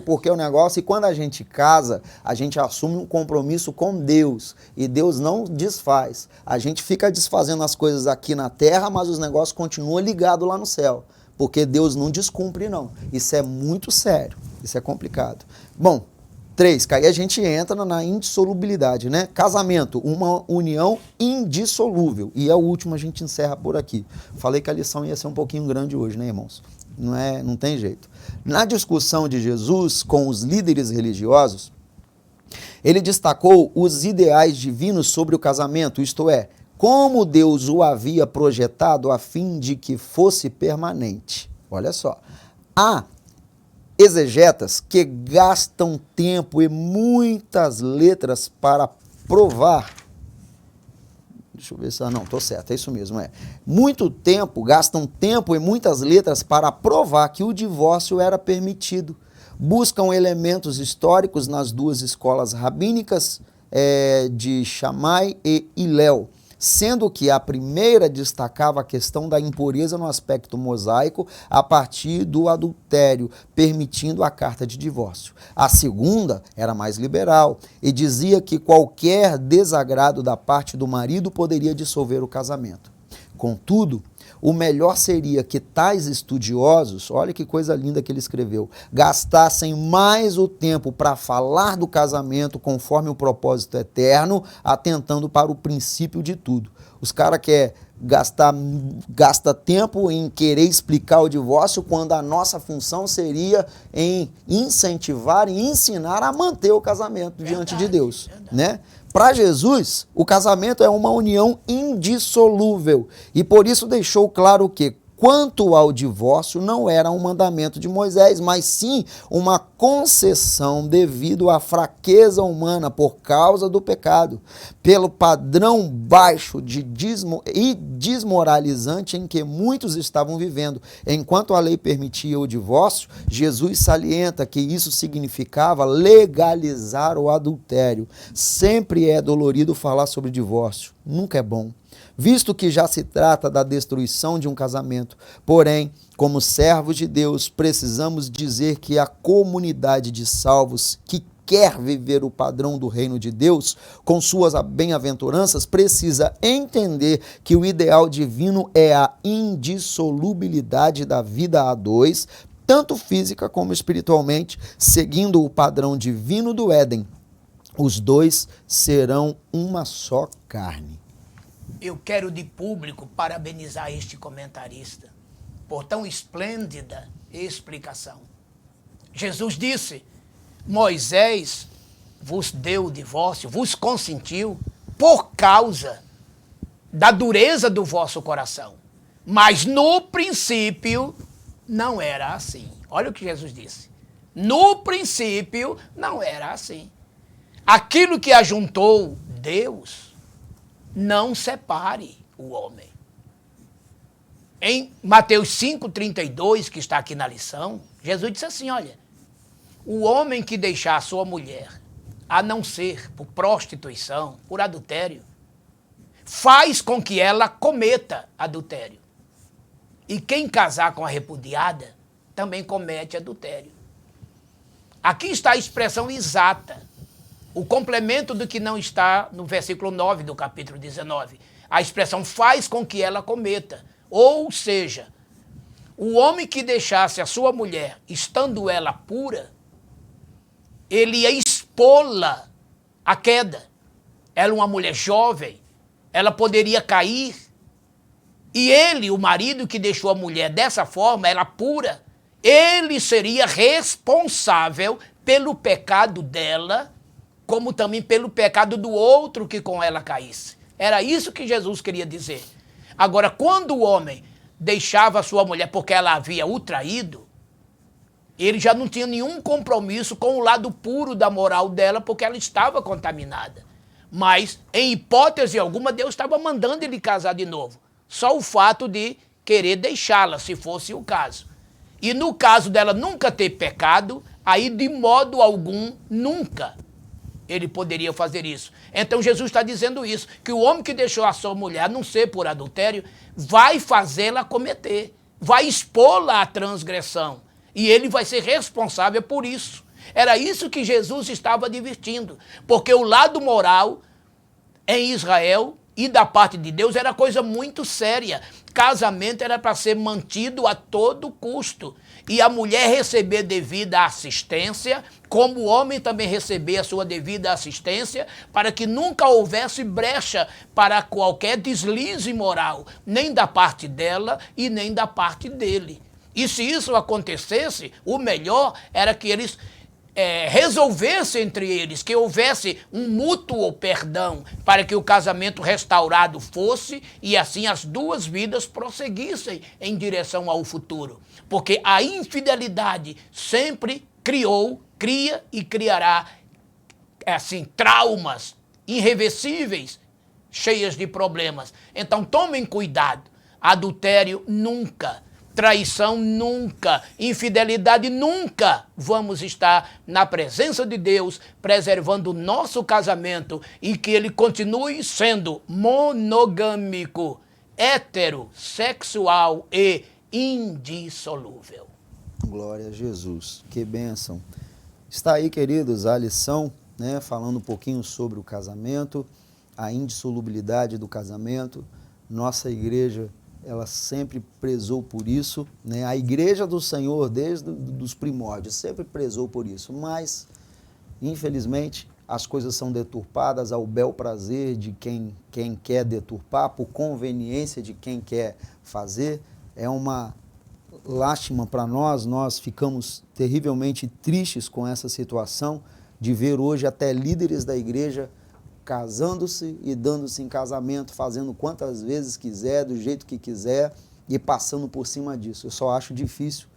porque o negócio, e quando a gente casa, a gente assume um compromisso com Deus, e Deus não desfaz. A gente fica desfazendo as coisas aqui na terra, mas os negócios continuam ligados lá no céu, porque Deus não descumpre não. Isso é muito sério, isso é complicado. Bom, 3, que aí a gente entra na indissolubilidade, né? Casamento, uma união indissolúvel, e é o último, a gente encerra por aqui. Falei que a lição ia ser um pouquinho grande hoje, né, irmãos? Não tem jeito. Na discussão de Jesus com os líderes religiosos, ele destacou os ideais divinos sobre o casamento, isto é, como Deus o havia projetado a fim de que fosse permanente. Olha só, há exegetas que gastam tempo e muitas letras para provar. Deixa eu ver se... não, estou certo, é isso mesmo. Muito tempo, gastam tempo e muitas letras para provar que o divórcio era permitido. Buscam elementos históricos nas duas escolas rabínicas de Shammai e Hillel, sendo que a primeira destacava a questão da impureza no aspecto mosaico a partir do adultério, permitindo a carta de divórcio. A segunda era mais liberal e dizia que qualquer desagrado da parte do marido poderia dissolver o casamento. Contudo, o melhor seria que tais estudiosos, olha que coisa linda que ele escreveu, gastassem mais o tempo para falar do casamento conforme o propósito eterno, atentando para o princípio de tudo. Os caras querem gasta tempo em querer explicar o divórcio, quando a nossa função seria em incentivar e ensinar a manter o casamento diante de Deus, né? Para Jesus, o casamento é uma união indissolúvel e por isso deixou claro que, quanto ao divórcio, não era um mandamento de Moisés, mas sim uma concessão devido à fraqueza humana por causa do pecado, pelo padrão baixo e desmoralizante em que muitos estavam vivendo. Enquanto a lei permitia o divórcio, Jesus salienta que isso significava legalizar o adultério. Sempre é dolorido falar sobre divórcio, nunca é bom, visto que já se trata da destruição de um casamento. Porém, como servos de Deus, precisamos dizer que a comunidade de salvos que quer viver o padrão do reino de Deus, com suas bem-aventuranças, precisa entender que o ideal divino é a indissolubilidade da vida a dois, tanto física como espiritualmente, seguindo o padrão divino do Éden. Os dois serão uma só carne. Eu quero de público parabenizar este comentarista por tão esplêndida explicação. Jesus disse: Moisés vos deu o divórcio, vos consentiu por causa da dureza do vosso coração. Mas no princípio não era assim. Olha o que Jesus disse. No princípio não era assim. Aquilo que ajuntou Deus, não separe o homem. Em Mateus 5,32, que está aqui na lição, Jesus disse assim, olha, o homem que deixar a sua mulher, a não ser por prostituição, por adultério, faz com que ela cometa adultério. E quem casar com a repudiada, também comete adultério. Aqui está a expressão exata, o complemento do que não está no versículo 9 do capítulo 19. A expressão faz com que ela cometa. Ou seja, o homem que deixasse a sua mulher, estando ela pura, ele ia expô-la à queda. Ela é uma mulher jovem, ela poderia cair. E ele, o marido que deixou a mulher dessa forma, ela pura, ele seria responsável pelo pecado dela, como também pelo pecado do outro que com ela caísse. Era isso que Jesus queria dizer. Agora, quando o homem deixava a sua mulher porque ela havia o traído, ele já não tinha nenhum compromisso com o lado puro da moral dela, porque ela estava contaminada. Mas, em hipótese alguma, Deus estava mandando ele casar de novo. Só o fato de querer deixá-la, se fosse o caso. E no caso dela nunca ter pecado, aí de modo algum, nunca ele poderia fazer isso. Então Jesus está dizendo isso, que o homem que deixou a sua mulher, a não ser por adultério, vai fazê-la cometer, vai expô-la à transgressão. E ele vai ser responsável por isso. Era isso que Jesus estava advertindo, porque o lado moral em Israel e da parte de Deus era coisa muito séria. Casamento era para ser mantido a todo custo. E a mulher receber devida assistência, como o homem também receber a sua devida assistência, para que nunca houvesse brecha para qualquer deslize moral, nem da parte dela e nem da parte dele. E se isso acontecesse, o melhor era que eles resolvessem entre eles, que houvesse um mútuo perdão, para que o casamento restaurado fosse e assim as duas vidas prosseguissem em direção ao futuro. Porque a infidelidade sempre cria e criará assim, traumas irreversíveis, cheias de problemas. Então tomem cuidado. Adultério nunca, traição nunca, infidelidade nunca. Vamos estar na presença de Deus, preservando o nosso casamento e que ele continue sendo monogâmico, heterossexual e indissolúvel. Glória a Jesus, que bênção. Está aí, queridos, a lição, né, falando um pouquinho sobre o casamento, a indissolubilidade do casamento. Nossa igreja, ela sempre prezou por isso, né? A igreja do Senhor, desde os primórdios, sempre prezou por isso, mas, infelizmente, as coisas são deturpadas ao bel prazer de quem quer deturpar, por conveniência de quem quer fazer. É uma lástima para nós ficamos terrivelmente tristes com essa situação de ver hoje até líderes da igreja casando-se e dando-se em casamento, fazendo quantas vezes quiser, do jeito que quiser e passando por cima disso. Eu só acho difícil,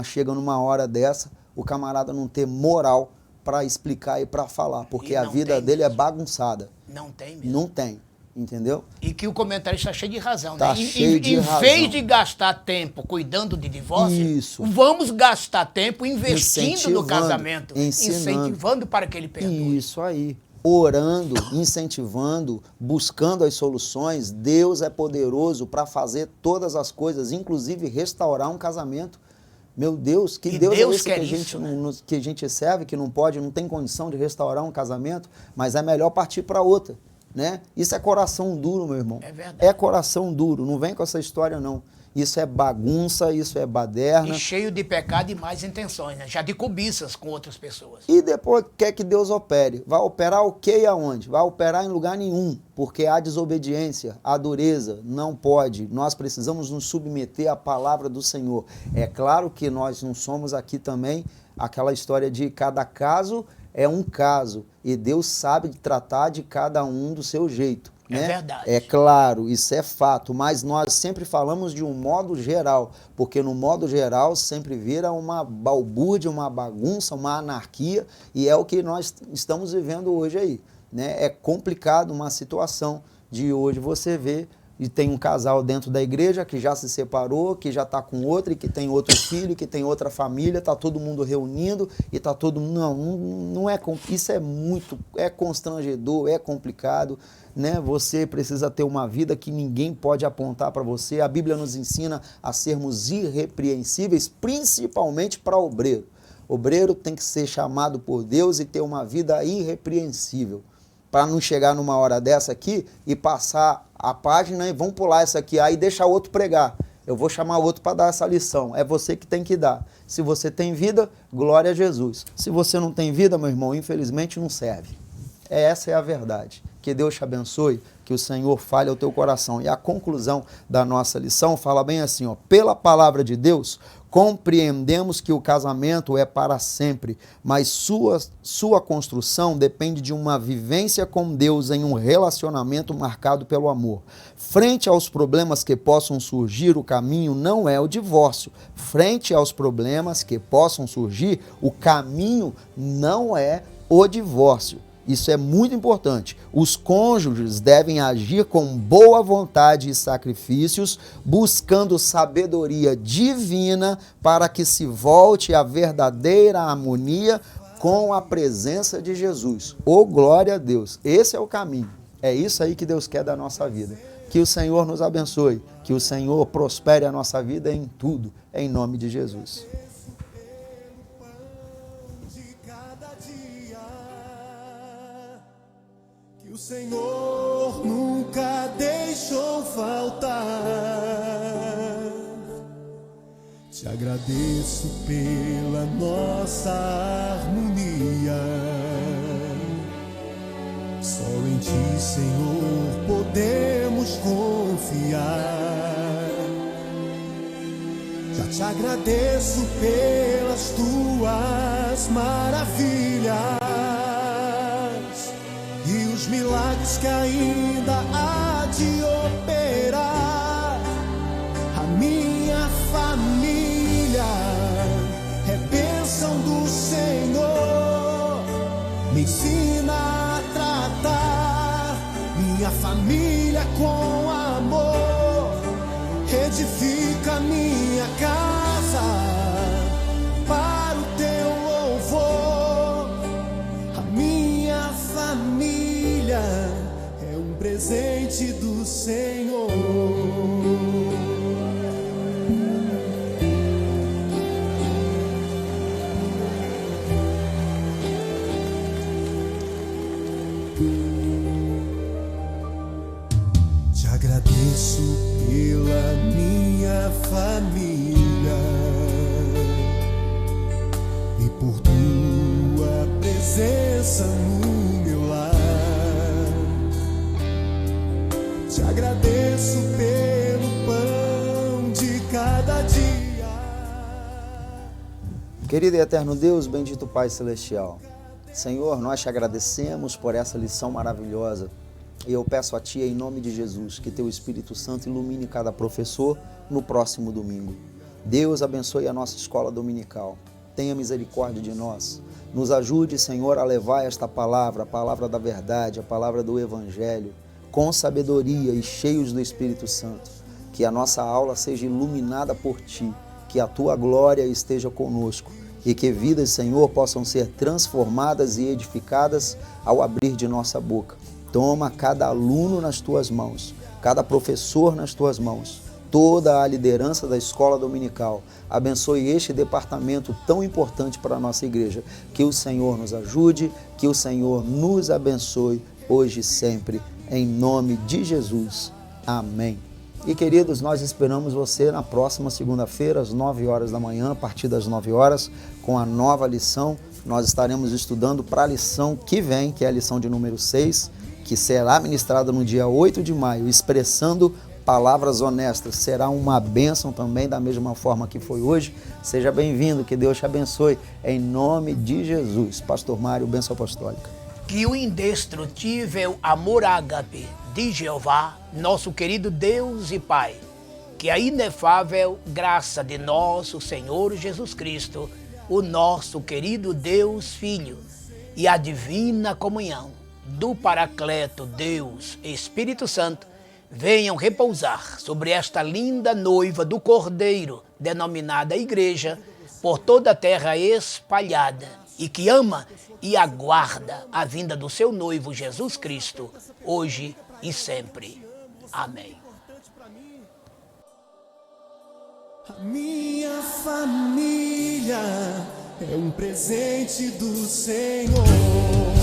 chega numa hora dessa, o camarada não ter moral para explicar e para falar, porque a vida dele é bagunçada. Não tem mesmo. Não tem, entendeu? E que o comentário está cheio de razão, tá, né? Cheio de razão. Em vez de gastar tempo cuidando de divórcio, isso, vamos gastar tempo investindo no casamento, incentivando para que ele perdoe. Isso aí. Orando, incentivando, buscando as soluções. Deus é poderoso para fazer todas as coisas, inclusive restaurar um casamento. Meu Deus, que Deus é esse que a gente serve, que não tem condição de restaurar um casamento, mas é melhor partir para outra, né? Isso é coração duro, meu irmão. É verdade. É coração duro, não vem com essa história, não. Isso é bagunça, isso é baderna. E cheio de pecado e más intenções, né? Já de cobiças com outras pessoas. E depois quer que Deus opere. Vai operar o quê e aonde? Vai operar em lugar nenhum, porque há desobediência, há dureza, não pode. Nós precisamos nos submeter à palavra do Senhor. É claro que nós não somos aqui também aquela história de cada caso é um caso, e Deus sabe tratar de cada um do seu jeito. É né? verdade. É claro, isso é fato, mas nós sempre falamos de um modo geral, porque no modo geral sempre vira uma balbúrdia, uma bagunça, uma anarquia, e é o que nós estamos vivendo hoje aí, né? É complicado uma situação de hoje você ver e tem um casal dentro da igreja que já se separou, que já está com outro e que tem outro filho, que tem outra família, está todo mundo reunindo e está todo mundo... Não é... Isso é constrangedor, é complicado, né? Você precisa ter uma vida que ninguém pode apontar para você. A Bíblia nos ensina a sermos irrepreensíveis, principalmente para obreiro. Obreiro tem que ser chamado por Deus e ter uma vida irrepreensível, para não chegar numa hora dessa aqui e passar a página e vamos pular essa aqui, aí deixar o outro pregar. Eu vou chamar o outro para dar essa lição. É você que tem que dar. Se você tem vida, glória a Jesus. Se você não tem vida, meu irmão, infelizmente não serve. Essa é a verdade. Que Deus te abençoe, que o Senhor fale ao teu coração. E a conclusão da nossa lição fala bem assim, ó: pela palavra de Deus, compreendemos que o casamento é para sempre, mas sua construção depende de uma vivência com Deus em um relacionamento marcado pelo amor. Frente aos problemas que possam surgir, o caminho não é o divórcio. Frente aos problemas que possam surgir, o caminho não é o divórcio. Isso é muito importante. Os cônjuges devem agir com boa vontade e sacrifícios, buscando sabedoria divina para que se volte à verdadeira harmonia com a presença de Jesus. Oh, glória a Deus! Esse é o caminho. É isso aí que Deus quer da nossa vida. Que o Senhor nos abençoe, que o Senhor prospere a nossa vida em tudo, em nome de Jesus. O Senhor nunca deixou faltar. Te agradeço pela nossa harmonia. Só em Ti, Senhor, podemos confiar. Já te agradeço pelas Tuas maravilhas e os milagres que ainda há de operar. A minha família é bênção do Senhor, me ensina a tratar minha família com amor, edifica minha casa para o teu louvor. A minha família é um presente do Senhor. Te agradeço pela minha família e por tua presença no meu lar. Te agradeço pelo pão de cada dia. Querido e eterno Deus, bendito Pai Celestial, Senhor, nós te agradecemos por essa lição maravilhosa. E eu peço a Ti, em nome de Jesus, que Teu Espírito Santo ilumine cada professor no próximo domingo. Deus abençoe a nossa escola dominical. Tenha misericórdia de nós. Nos ajude, Senhor, a levar esta palavra, a palavra da verdade, a palavra do Evangelho, com sabedoria e cheios do Espírito Santo. Que a nossa aula seja iluminada por Ti, que a Tua glória esteja conosco e que vidas, Senhor, possam ser transformadas e edificadas ao abrir de nossa boca. Toma cada aluno nas Tuas mãos, cada professor nas Tuas mãos, toda a liderança da escola dominical. Abençoe este departamento tão importante para a nossa igreja. Que o Senhor nos ajude, que o Senhor nos abençoe hoje e sempre, em nome de Jesus. Amém. E queridos, nós esperamos você na próxima segunda-feira, às 9 horas da manhã, a partir das 9 horas, com a nova lição. Nós estaremos estudando para a lição que vem, que é a lição de número 6, que será ministrada no dia 8 de maio, expressando palavras honestas. Será uma bênção também, da mesma forma que foi hoje. Seja bem-vindo, que Deus te abençoe, em nome de Jesus. Pastor Mário, bênção apostólica. Que o indestrutível amor ágape de Jeová, nosso querido Deus e Pai, que a inefável graça de nosso Senhor Jesus Cristo, o nosso querido Deus Filho, e a divina comunhão do Paracleto Deus Espírito Santo venham repousar sobre esta linda noiva do Cordeiro, denominada Igreja, por toda a terra espalhada, e que ama e aguarda a vinda do seu noivo Jesus Cristo, hoje e sempre. Amém. A minha família é um presente do Senhor.